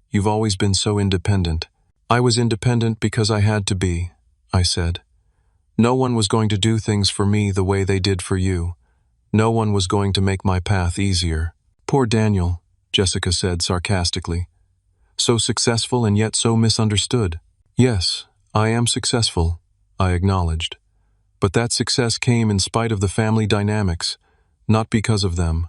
You've always been so independent. I was independent because I had to be, I said. No one was going to do things for me the way they did for you. No one was going to make my path easier. Poor Daniel, Jessica said sarcastically. So successful and yet so misunderstood. Yes, I am successful, I acknowledged. But that success came in spite of the family dynamics, not because of them.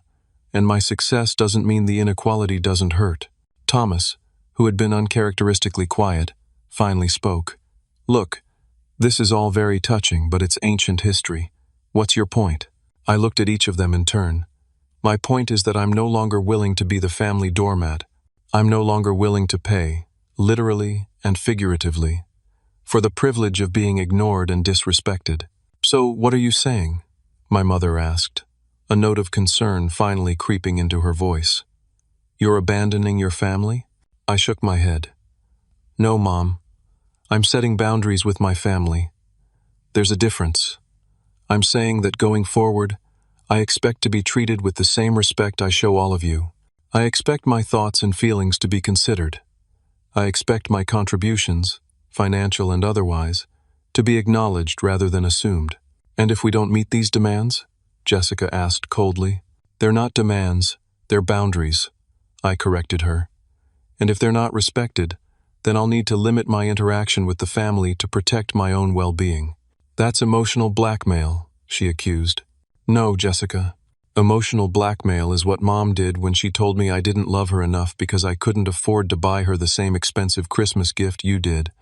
And my success doesn't mean the inequality doesn't hurt. Thomas, who had been uncharacteristically quiet, finally spoke. Look, this is all very touching, but it's ancient history. What's your point? I looked at each of them in turn. My point is that I'm no longer willing to be the family doormat. I'm no longer willing to pay, literally and figuratively, for the privilege of being ignored and disrespected. So, what are you saying? My mother asked, a note of concern finally creeping into her voice. You're abandoning your family? I shook my head. No, Mom. I'm setting boundaries with my family. There's a difference. I'm saying that going forward, I expect to be treated with the same respect I show all of you. I expect my thoughts and feelings to be considered. I expect my contributions, financial and otherwise, to be acknowledged rather than assumed. And if we don't meet these demands? Jessica asked coldly. They're not demands, they're boundaries, I corrected her. And if they're not respected, then I'll need to limit my interaction with the family to protect my own well-being. That's emotional blackmail, she accused. No, Jessica. Emotional blackmail is what Mom did when she told me I didn't love her enough because I couldn't afford to buy her the same expensive Christmas gift you did,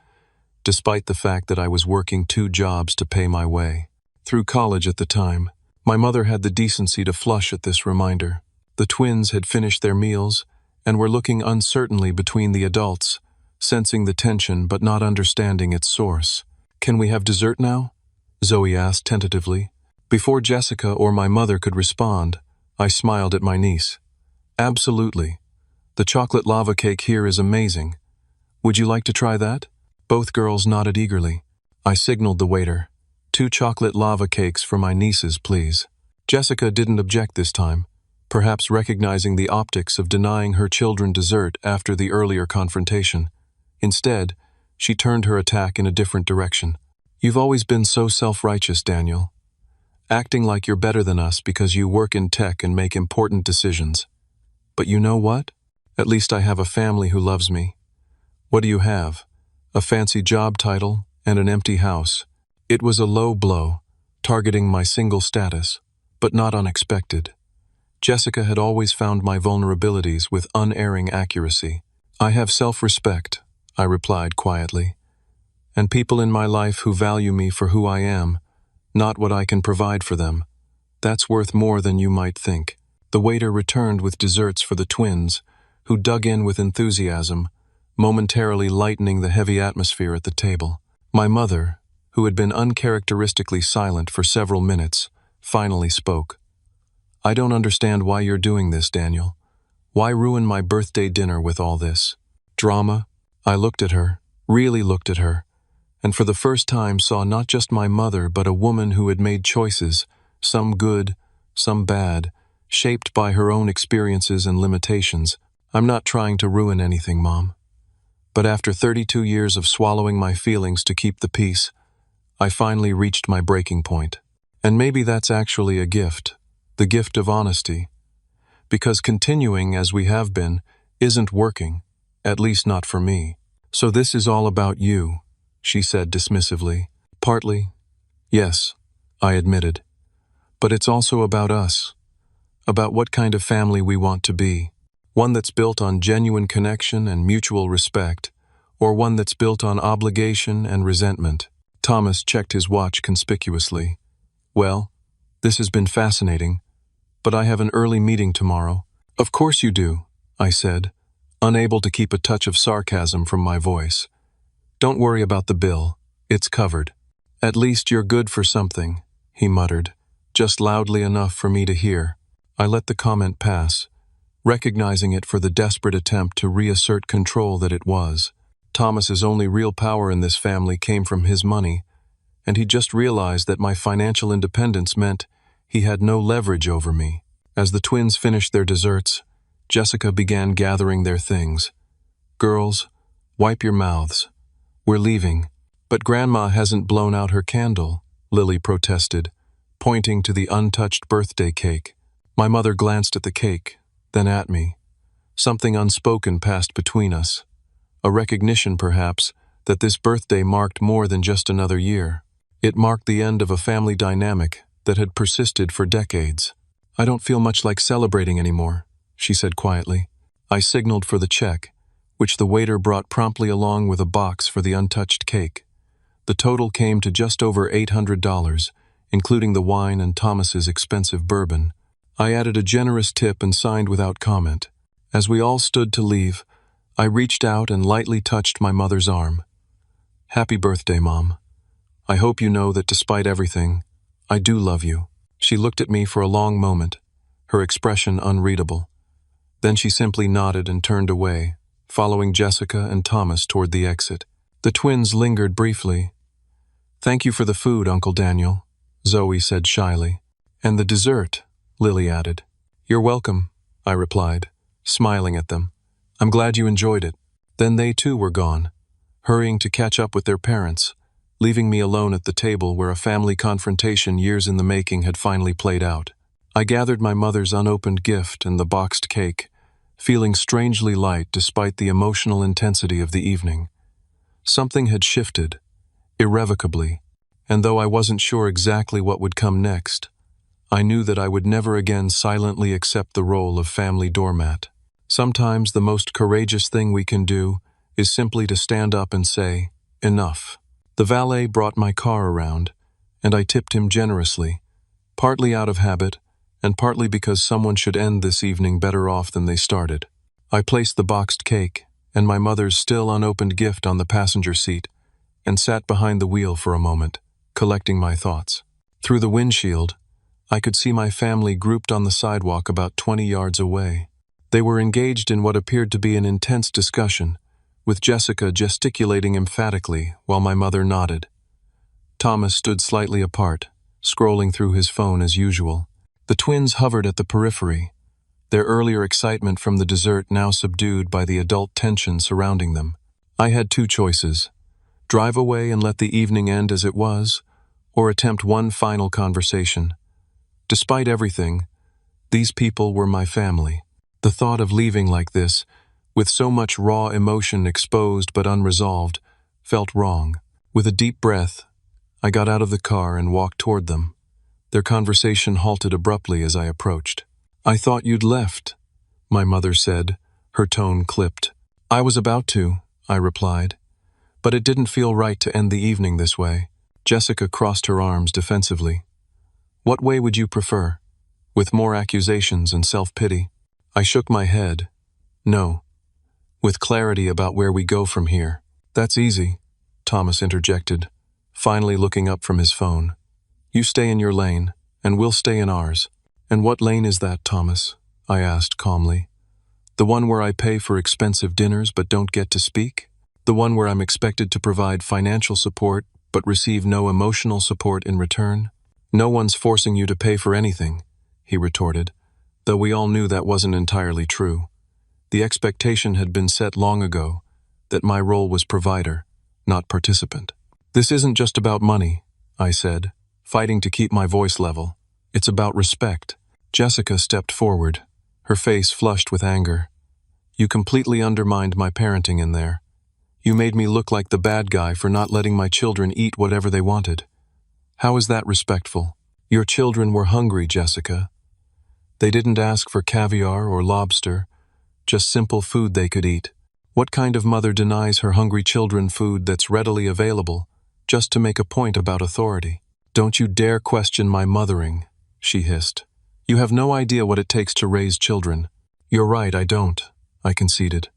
despite the fact that I was working 2 jobs to pay my way. Through college at the time, my mother had the decency to flush at this reminder. The twins had finished their meals and were looking uncertainly between the adults, sensing the tension but not understanding its source. Can we have dessert now? Zoe asked tentatively. Before Jessica or my mother could respond, I smiled at my niece. Absolutely. The chocolate lava cake here is amazing. Would you like to try that? Both girls nodded eagerly. I signaled the waiter. 2 chocolate lava cakes for my nieces, please. Jessica didn't object this time, perhaps recognizing the optics of denying her children dessert after the earlier confrontation. Instead, she turned her attack in a different direction. You've always been so self-righteous, Daniel. Acting like you're better than us because you work in tech and make important decisions. But you know what? At least I have a family who loves me. What do you have? A fancy job title and an empty house. It was a low blow, targeting my single status, but not unexpected. Jessica had always found my vulnerabilities with unerring accuracy. I have self-respect, I replied quietly, and people in my life who value me for who I am, not what I can provide for them. That's worth more than you might think. The waiter returned with desserts for the twins, who dug in with enthusiasm, momentarily lightening the heavy atmosphere at the table. My mother, who had been uncharacteristically silent for several minutes, finally spoke. I don't understand why you're doing this, Daniel. Why ruin my birthday dinner with all this? Drama? I looked at her, really looked at her, and for the first time saw not just my mother but a woman who had made choices, some good, some bad, shaped by her own experiences and limitations. I'm not trying to ruin anything, Mom. But after 32 years of swallowing my feelings to keep the peace, I finally reached my breaking point. And maybe that's actually a gift, the gift of honesty. Because continuing as we have been isn't working, at least not for me. So this is all about you, she said dismissively. Partly, yes, I admitted. But it's also about us, about what kind of family we want to be. One that's built on genuine connection and mutual respect, or one that's built on obligation and resentment. Thomas checked his watch conspicuously. Well, this has been fascinating, but I have an early meeting tomorrow. Of course you do, I said, unable to keep a touch of sarcasm from my voice. Don't worry about the bill, it's covered. At least you're good for something, he muttered, just loudly enough for me to hear. I let the comment pass, recognizing it for the desperate attempt to reassert control that it was. Thomas's only real power in this family came from his money, and he just realized that my financial independence meant he had no leverage over me. As the twins finished their desserts, Jessica began gathering their things. Girls, wipe your mouths. We're leaving. But Grandma hasn't blown out her candle, Lily protested, pointing to the untouched birthday cake. My mother glanced at the cake, then at me. Something unspoken passed between us. A recognition, perhaps, that this birthday marked more than just another year. It marked the end of a family dynamic that had persisted for decades. I don't feel much like celebrating anymore, she said quietly. I signaled for the check, which the waiter brought promptly along with a box for the untouched cake. The total came to just over $800, including the wine and Thomas's expensive bourbon. I added a generous tip and signed without comment. As we all stood to leave, I reached out and lightly touched my mother's arm. Happy birthday, Mom. I hope you know that despite everything, I do love you. She looked at me for a long moment, her expression unreadable. Then she simply nodded and turned away, following Jessica and Thomas toward the exit. The twins lingered briefly. Thank you for the food, Uncle Daniel, Zoe said shyly. And the dessert, Lily added. You're welcome, I replied, smiling at them. I'm glad you enjoyed it. Then they too were gone, hurrying to catch up with their parents, leaving me alone at the table where a family confrontation years in the making had finally played out. I gathered my mother's unopened gift and the boxed cake, feeling strangely light despite the emotional intensity of the evening. Something had shifted, irrevocably, and though I wasn't sure exactly what would come next, I knew that I would never again silently accept the role of family doormat. Sometimes the most courageous thing we can do is simply to stand up and say, enough. The valet brought my car around, and I tipped him generously, partly out of habit, and partly because someone should end this evening better off than they started. I placed the boxed cake and my mother's still unopened gift on the passenger seat and sat behind the wheel for a moment, collecting my thoughts. Through the windshield, I could see my family grouped on the sidewalk about 20 yards away. They were engaged in what appeared to be an intense discussion, with Jessica gesticulating emphatically while my mother nodded. Thomas stood slightly apart, scrolling through his phone as usual. The twins hovered at the periphery, their earlier excitement from the dessert now subdued by the adult tension surrounding them. I had two choices: drive away and let the evening end as it was, or attempt one final conversation. Despite everything, these people were my family. The thought of leaving like this, with so much raw emotion exposed but unresolved, felt wrong. With a deep breath, I got out of the car and walked toward them. Their conversation halted abruptly as I approached. I thought you'd left, my mother said, her tone clipped. I was about to, I replied, but it didn't feel right to end the evening this way. Jessica crossed her arms defensively. What way would you prefer? With more accusations and self-pity? I shook my head. No. With clarity about where we go from here. That's easy, Thomas interjected, finally looking up from his phone. You stay in your lane, and we'll stay in ours. And what lane is that, Thomas? I asked calmly. The one where I pay for expensive dinners but don't get to speak? The one where I'm expected to provide financial support but receive no emotional support in return? No one's forcing you to pay for anything, he retorted, though we all knew that wasn't entirely true. The expectation had been set long ago that my role was provider, not participant. This isn't just about money, I said, fighting to keep my voice level. It's about respect. Jessica stepped forward, her face flushed with anger. You completely undermined my parenting in there. You made me look like the bad guy for not letting my children eat whatever they wanted. How is that respectful? Your children were hungry, Jessica. They didn't ask for caviar or lobster, just simple food they could eat. What kind of mother denies her hungry children food that's readily available, just to make a point about authority? Don't you dare question my mothering, she hissed. You have no idea what it takes to raise children. You're right, I don't, I conceded.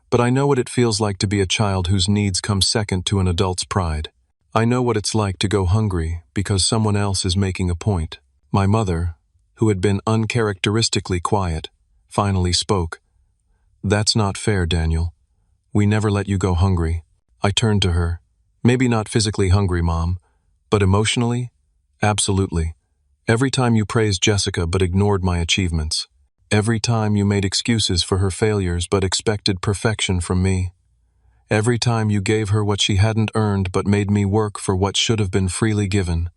But I know what it feels like to be a child whose needs come second to an adult's pride. I know what it's like to go hungry because someone else is making a point. My mother, who had been uncharacteristically quiet, finally spoke. That's not fair, Daniel. We never let you go hungry. I turned to her. Maybe not physically hungry, Mom, but emotionally? Absolutely. Every time you praised Jessica but ignored my achievements. Every time you made excuses for her failures but expected perfection from me. Every time you gave her what she hadn't earned but made me work for what should have been freely given.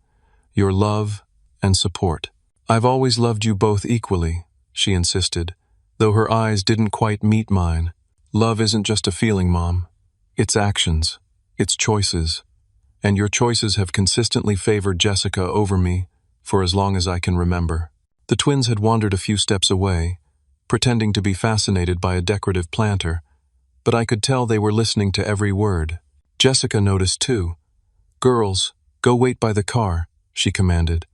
Your love and support. I've always loved you both equally, she insisted, though her eyes didn't quite meet mine. Love isn't just a feeling, Mom. It's actions. It's choices. And your choices have consistently favored Jessica over me for as long as I can remember. The twins had wandered a few steps away, pretending to be fascinated by a decorative planter, but I could tell they were listening to every word. Jessica noticed too. "Girls, go wait by the car," she commanded.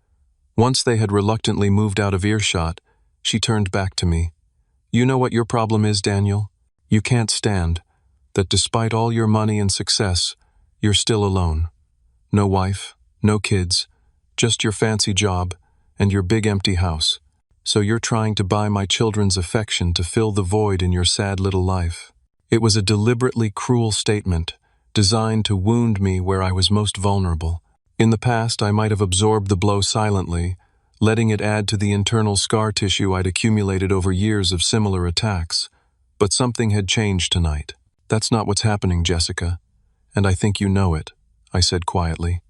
Once they had reluctantly moved out of earshot, she turned back to me. "You know what your problem is, Daniel? You can't stand that despite all your money and success, you're still alone. No wife, no kids, just your fancy job and your big empty house. So you're trying to buy my children's affection to fill the void in your sad little life." It was a deliberately cruel statement, designed to wound me where I was most vulnerable. In the past, I might have absorbed the blow silently, letting it add to the internal scar tissue I'd accumulated over years of similar attacks. But something had changed tonight. "That's not what's happening, Jessica, and I think you know it," I said quietly.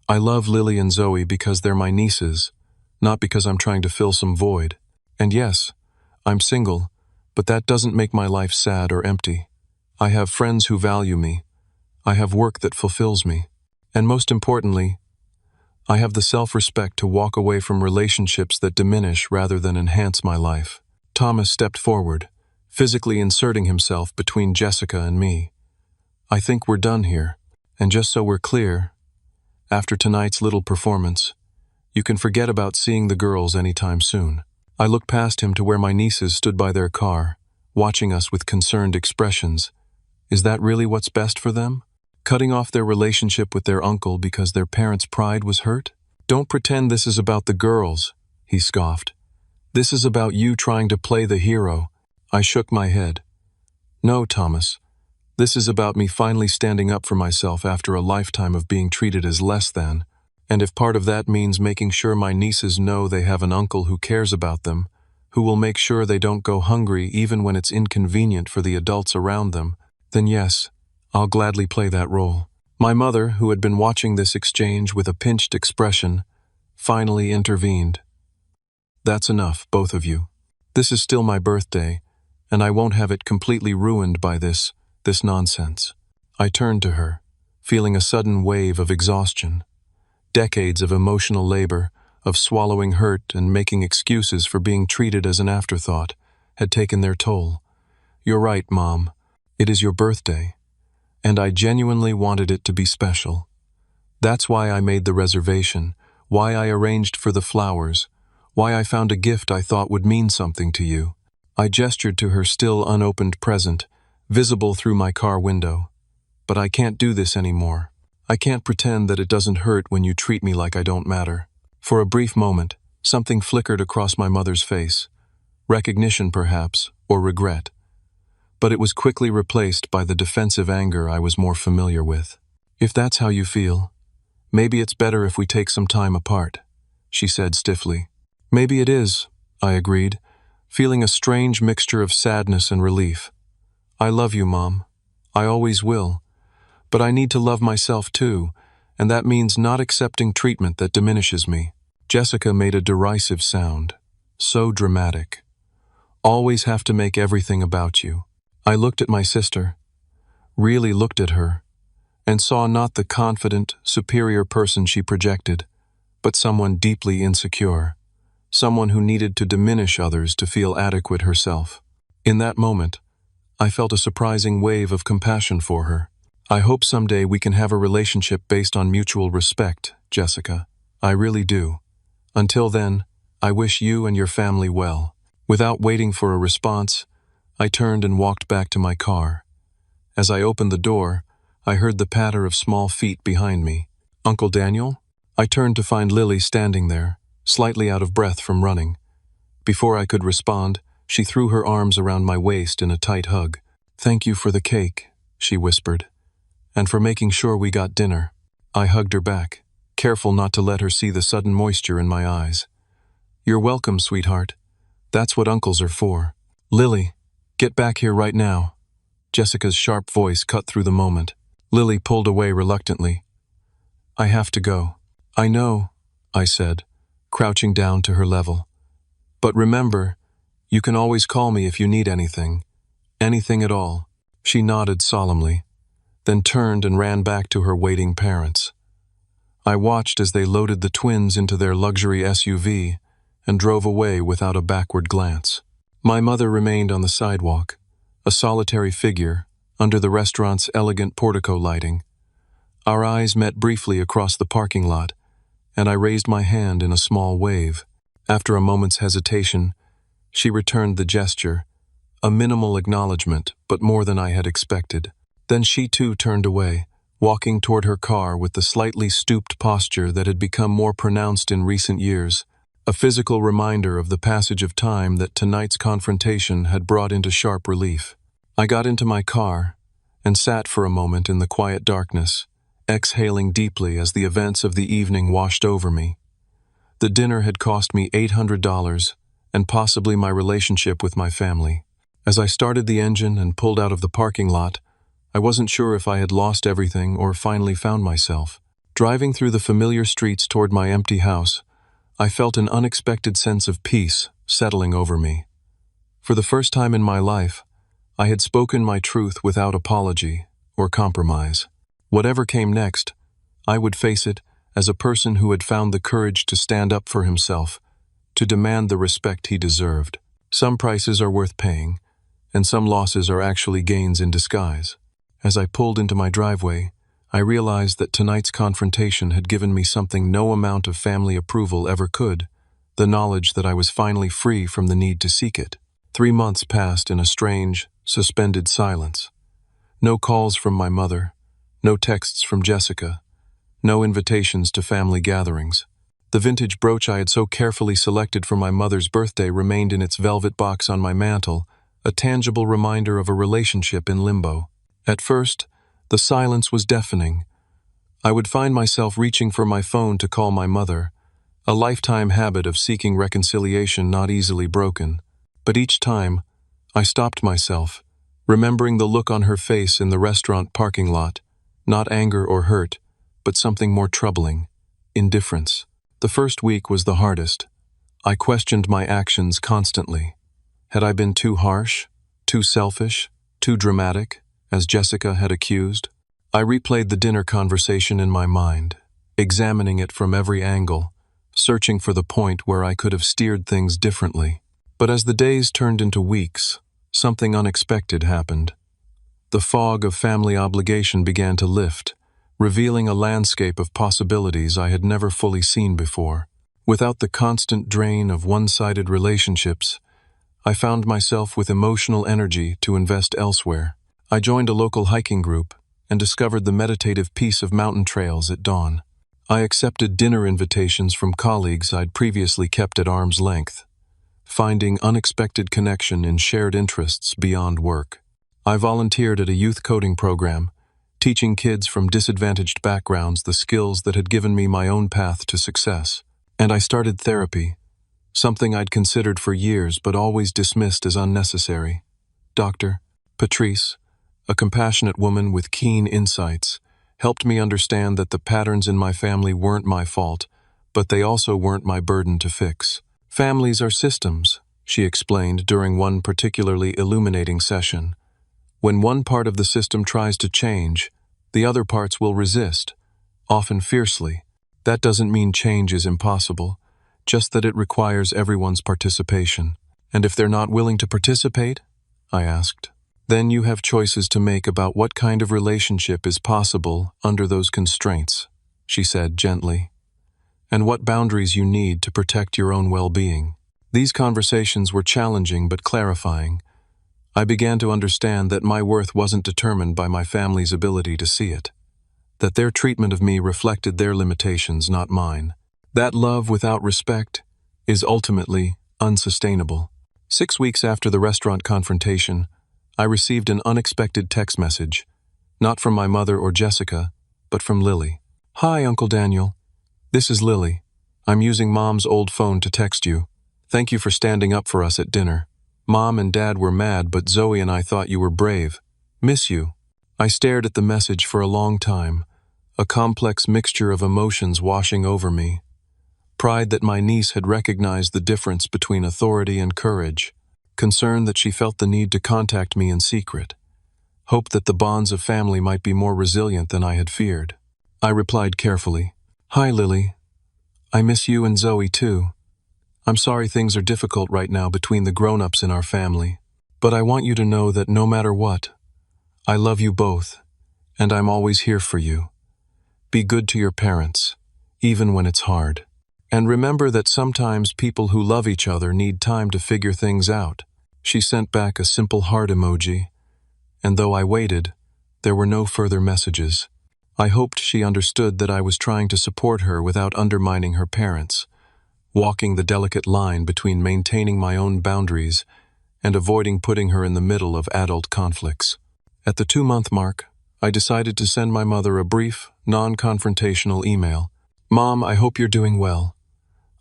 "I love Lily and Zoe because they're my nieces, not because I'm trying to fill some void. And yes, I'm single, but that doesn't make my life sad or empty. I have friends who value me. I have work that fulfills me. And most importantly, I have the self-respect to walk away from relationships that diminish rather than enhance my life." Thomas stepped forward, physically inserting himself between Jessica and me. "I think we're done here. And just so we're clear, after tonight's little performance, you can forget about seeing the girls anytime soon." I looked past him to where my nieces stood by their car, watching us with concerned expressions. Is that really what's best for them? Cutting off their relationship with their uncle because their parents' pride was hurt? "Don't pretend this is about the girls," he scoffed. "This is about you trying to play the hero." I shook my head. "No, Thomas. This is about me finally standing up for myself after a lifetime of being treated as less than. And if part of that means making sure my nieces know they have an uncle who cares about them, who will make sure they don't go hungry even when it's inconvenient for the adults around them, then yes, I'll gladly play that role." My mother, who had been watching this exchange with a pinched expression, finally intervened. "That's enough, both of you. This is still my birthday, and I won't have it completely ruined by this nonsense." I turned to her, feeling a sudden wave of exhaustion. Decades of emotional labor, of swallowing hurt and making excuses for being treated as an afterthought, had taken their toll. "You're right, Mom. It is your birthday, and I genuinely wanted it to be special. That's why I made the reservation, why I arranged for the flowers, why I found a gift I thought would mean something to you." I gestured to her still unopened present, visible through my car window. "But I can't do this anymore. I can't pretend that it doesn't hurt when you treat me like I don't matter." For a brief moment, something flickered across my mother's face. Recognition, perhaps, or regret. But it was quickly replaced by the defensive anger I was more familiar with. "If that's how you feel, maybe it's better if we take some time apart," she said stiffly. "Maybe it is," I agreed, feeling a strange mixture of sadness and relief. "I love you, Mom. I always will. But I need to love myself too, and that means not accepting treatment that diminishes me." Jessica made a derisive sound. So dramatic. "Always have to make everything about you." I looked at my sister, really looked at her, and saw not the confident, superior person she projected, but someone deeply insecure, someone who needed to diminish others to feel adequate herself. In that moment, I felt a surprising wave of compassion for her. "I hope someday we can have a relationship based on mutual respect, Jessica. I really do. Until then, I wish you and your family well." Without waiting for a response, I turned and walked back to my car. As I opened the door, I heard the patter of small feet behind me. "Uncle Daniel?" I turned to find Lily standing there, slightly out of breath from running. Before I could respond, she threw her arms around my waist in a tight hug. "Thank you for the cake," she whispered, "and for making sure we got dinner." I hugged her back, careful not to let her see the sudden moisture in my eyes. "You're welcome, sweetheart. That's what uncles are for. Lily, get back here right now. Jessica's sharp voice cut through the moment. Lily pulled away reluctantly. I have to go. I know, I said, crouching down to her level. But remember, you can always call me if you need anything. Anything at all. She nodded solemnly, then turned and ran back to her waiting parents. I watched as they loaded the twins into their luxury SUV and drove away without a backward glance. My mother remained on the sidewalk, a solitary figure under the restaurant's elegant portico lighting. Our eyes met briefly across the parking lot, and I raised my hand in a small wave. After a moment's hesitation, she returned the gesture, a minimal acknowledgement, but more than I had expected. Then she too turned away, walking toward her car with the slightly stooped posture that had become more pronounced in recent years, a physical reminder of the passage of time that tonight's confrontation had brought into sharp relief. I got into my car and sat for a moment in the quiet darkness, exhaling deeply as the events of the evening washed over me. The dinner had cost me $800 and possibly my relationship with my family. As I started the engine and pulled out of the parking lot, I wasn't sure if I had lost everything or finally found myself. Driving through the familiar streets toward my empty house, I felt an unexpected sense of peace settling over me. For the first time in my life, I had spoken my truth without apology or compromise. Whatever came next, I would face it as a person who had found the courage to stand up for himself, to demand the respect he deserved. Some prices are worth paying, and some losses are actually gains in disguise. As I pulled into my driveway, I realized that tonight's confrontation had given me something no amount of family approval ever could, the knowledge that I was finally free from the need to seek it. 3 months passed in a strange, suspended silence. No calls from my mother, no texts from Jessica, no invitations to family gatherings. The vintage brooch I had so carefully selected for my mother's birthday remained in its velvet box on my mantel, a tangible reminder of a relationship in limbo. At first, the silence was deafening. I would find myself reaching for my phone to call my mother, a lifetime habit of seeking reconciliation not easily broken. But each time, I stopped myself, remembering the look on her face in the restaurant parking lot, not anger or hurt, but something more troubling, indifference. The first week was the hardest. I questioned my actions constantly. Had I been too harsh, too selfish, too dramatic, as Jessica had accused? I replayed the dinner conversation in my mind, examining it from every angle, searching for the point where I could have steered things differently. But as the days turned into weeks, something unexpected happened. The fog of family obligation began to lift, revealing a landscape of possibilities I had never fully seen before. Without the constant drain of one-sided relationships, I found myself with emotional energy to invest elsewhere. I joined a local hiking group and discovered the meditative peace of mountain trails at dawn. I accepted dinner invitations from colleagues I'd previously kept at arm's length, finding unexpected connection in shared interests beyond work. I volunteered at a youth coding program, teaching kids from disadvantaged backgrounds the skills that had given me my own path to success. And I started therapy, something I'd considered for years but always dismissed as unnecessary. Dr. Patrice, a compassionate woman with keen insights, helped me understand that the patterns in my family weren't my fault, but they also weren't my burden to fix. Families are systems, she explained during one particularly illuminating session. When one part of the system tries to change, the other parts will resist, often fiercely. That doesn't mean change is impossible, just that it requires everyone's participation. And if they're not willing to participate? I asked. Then you have choices to make about what kind of relationship is possible under those constraints, she said gently, and what boundaries you need to protect your own well-being. These conversations were challenging but clarifying. I began to understand that my worth wasn't determined by my family's ability to see it, that their treatment of me reflected their limitations, not mine. That love without respect is ultimately unsustainable. 6 weeks after the restaurant confrontation, I received an unexpected text message, not from my mother or Jessica, but from Lily. Hi, Uncle Daniel. This is Lily. I'm using Mom's old phone to text you. Thank you for standing up for us at dinner. Mom and Dad were mad, but Zoe and I thought you were brave. Miss you." I stared at the message for a long time, a complex mixture of emotions washing over me. Pride that my niece had recognized the difference between authority and courage, concern that she felt the need to contact me in secret, hope that the bonds of family might be more resilient than I had feared. I replied carefully, "Hi, Lily. I miss you and Zoe too. I'm sorry things are difficult right now between the grown-ups in our family, but I want you to know that no matter what, I love you both, and I'm always here for you. Be good to your parents, even when it's hard. And remember that sometimes people who love each other need time to figure things out." She sent back a simple heart emoji, and though I waited, there were no further messages. I hoped she understood that I was trying to support her without undermining her parents, walking the delicate line between maintaining my own boundaries and avoiding putting her in the middle of adult conflicts. At the 2-month mark, I decided to send my mother a brief, non-confrontational email. "Mom, I hope you're doing well.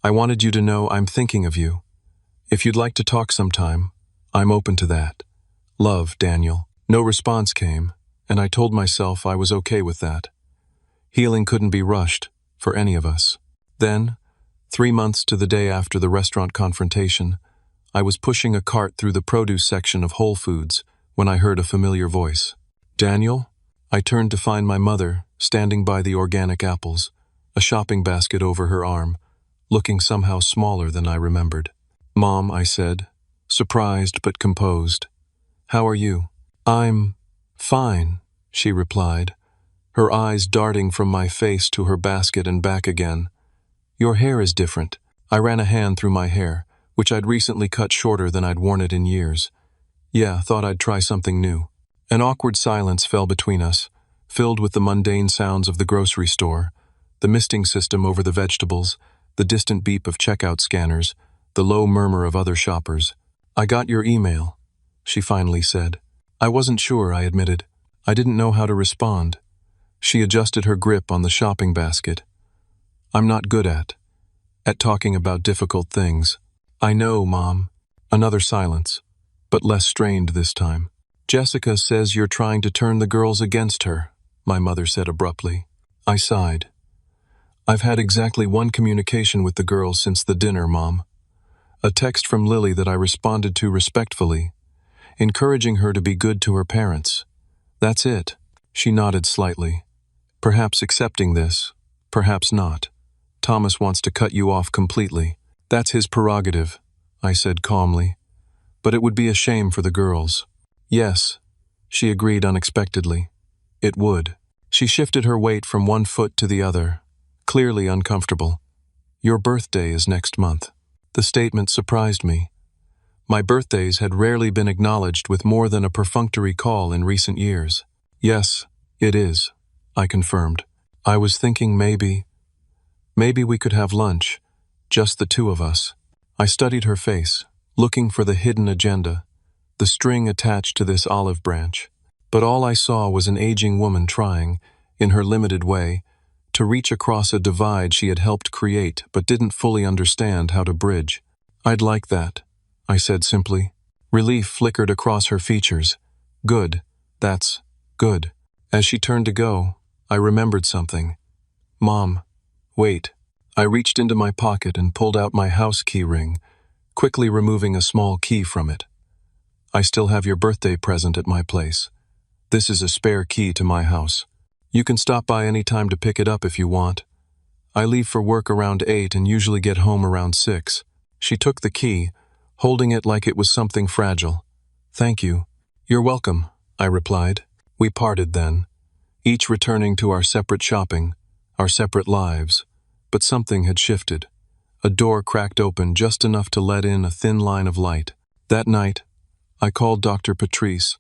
I wanted you to know I'm thinking of you. If you'd like to talk sometime, I'm open to that. Love, Daniel." No response came, and I told myself I was okay with that. Healing couldn't be rushed, for any of us. Then, 3 months to the day after the restaurant confrontation, I was pushing a cart through the produce section of Whole Foods when I heard a familiar voice. "Daniel?" I turned to find my mother standing by the organic apples, a shopping basket over her arm, looking somehow smaller than I remembered. "Mom," I said, surprised but composed. "How are you?" "I'm fine," she replied, her eyes darting from my face to her basket and back again. "Your hair is different." I ran a hand through my hair, which I'd recently cut shorter than I'd worn it in years. "Yeah, thought I'd try something new." An awkward silence fell between us, filled with the mundane sounds of the grocery store, the misting system over the vegetables, the distant beep of checkout scanners, the low murmur of other shoppers. "I got your email," she finally said. "I wasn't sure," I admitted. "I didn't know how to respond." She adjusted her grip on the shopping basket. "I'm not good at talking about difficult things." "I know, Mom." Another silence, but less strained this time. "Jessica says you're trying to turn the girls against her," my mother said abruptly. I sighed. "I've had exactly one communication with the girls since the dinner, Mom. A text from Lily that I responded to respectfully, encouraging her to be good to her parents. That's it." She nodded slightly. "Perhaps accepting this, perhaps not. Thomas wants to cut you off completely. That's his prerogative," I said calmly. "But it would be a shame for the girls." "Yes," she agreed unexpectedly. "It would." She shifted her weight from one foot to the other, clearly uncomfortable. "Your birthday is next month." The statement surprised me. My birthdays had rarely been acknowledged with more than a perfunctory call in recent years. "Yes, it is," I confirmed. "I was thinking maybe we could have lunch, just the two of us." I studied her face, looking for the hidden agenda, the string attached to this olive branch. But all I saw was an aging woman trying, in her limited way, to reach across a divide she had helped create but didn't fully understand how to bridge. "I'd like that," I said simply. Relief flickered across her features. "Good, that's good." As she turned to go, I remembered something. "Mom, wait." I reached into my pocket and pulled out my house key ring, quickly removing a small key from it. "I still have your birthday present at my place. This is a spare key to my house. You can stop by any time to pick it up if you want. I leave for work around 8 and usually get home around 6. She took the key, holding it like it was something fragile. "Thank you." "You're welcome," I replied. We parted then, each returning to our separate shopping, our separate lives. But something had shifted. A door cracked open just enough to let in a thin line of light. That night, I called Dr. Patrice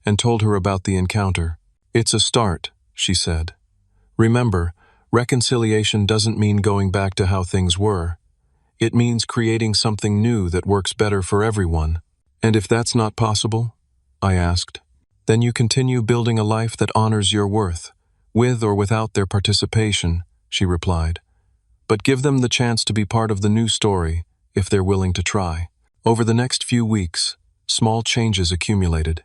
and told her about the encounter. "It's a start," she said. "Remember, reconciliation doesn't mean going back to how things were. It means creating something new that works better for everyone." "And if that's not possible?" I asked. "Then you continue building a life that honors your worth, with or without their participation," she replied. "But give them the chance to be part of the new story, if they're willing to try. Over the next few weeks, small changes accumulated.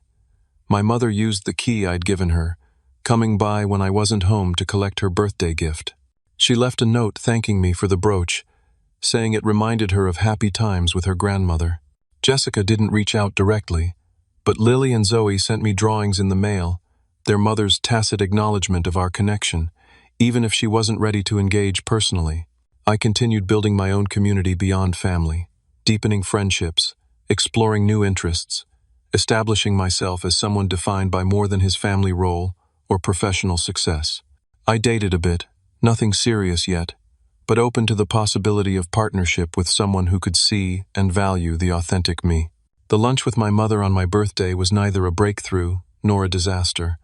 My mother used the key I'd given her, coming by when I wasn't home to collect her birthday gift. She left a note thanking me for the brooch, saying it reminded her of happy times with her grandmother. Jessica didn't reach out directly, but Lily and Zoe sent me drawings in the mail, their mother's tacit acknowledgement of our connection, even if she wasn't ready to engage personally. I continued building my own community beyond family, deepening friendships, exploring new interests, establishing myself as someone defined by more than his family role or professional success. I dated a bit, nothing serious yet, but open to the possibility of partnership with someone who could see and value the authentic me. The lunch with my mother on my birthday was neither a breakthrough nor a disaster.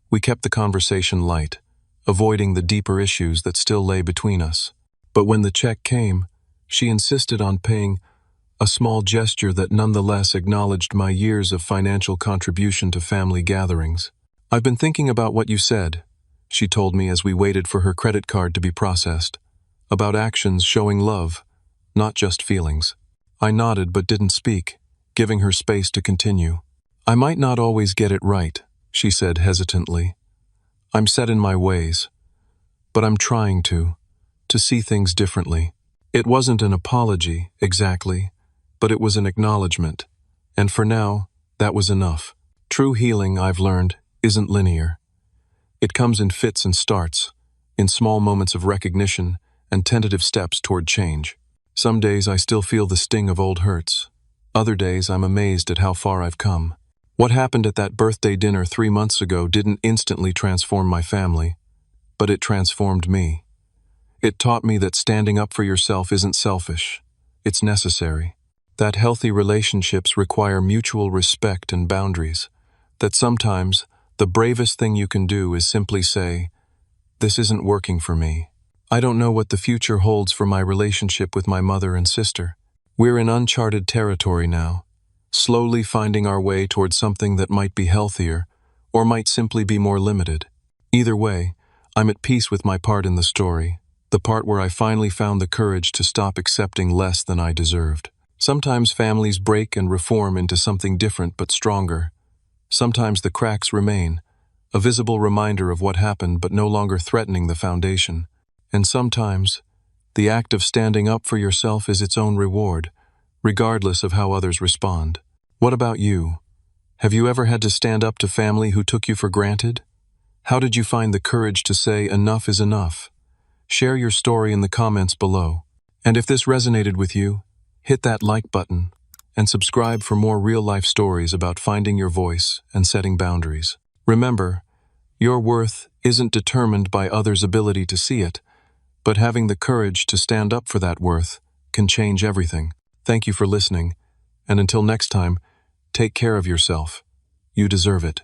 We kept the conversation light, avoiding the deeper issues that still lay between us. But when the check came, she insisted on paying, a small gesture that nonetheless acknowledged my years of financial contribution to family gatherings. "I've been thinking about what you said," she told me as we waited for her credit card to be processed. "About actions showing love, not just feelings." I nodded but didn't speak, giving her space to continue. "I might not always get it right," she said hesitantly. "I'm set in my ways, but I'm trying to see things differently." It wasn't an apology, exactly, but it was an acknowledgement. And for now, that was enough. True healing, I've learned, isn't linear. It comes in fits and starts, in small moments of recognition and tentative steps toward change. Some days I still feel the sting of old hurts. Other days I'm amazed at how far I've come. What happened at that birthday dinner 3 months ago didn't instantly transform my family, but it transformed me. It taught me that standing up for yourself isn't selfish, it's necessary. That healthy relationships require mutual respect and boundaries. That sometimes the bravest thing you can do is simply say, "This isn't working for me." I don't know what the future holds for my relationship with my mother and sister. We're in uncharted territory now, slowly finding our way towards something that might be healthier, or might simply be more limited. Either way, I'm at peace with my part in the story, the part where I finally found the courage to stop accepting less than I deserved. Sometimes families break and reform into something different but stronger. Sometimes the cracks remain, a visible reminder of what happened but no longer threatening the foundation. And sometimes, the act of standing up for yourself is its own reward, regardless of how others respond. What about you? Have you ever had to stand up to family who took you for granted? How did you find the courage to say enough is enough? Share your story in the comments below. And if this resonated with you, hit that like button and subscribe for more real-life stories about finding your voice and setting boundaries. Remember, your worth isn't determined by others' ability to see it, but having the courage to stand up for that worth can change everything. Thank you for listening, and until next time, take care of yourself. You deserve it.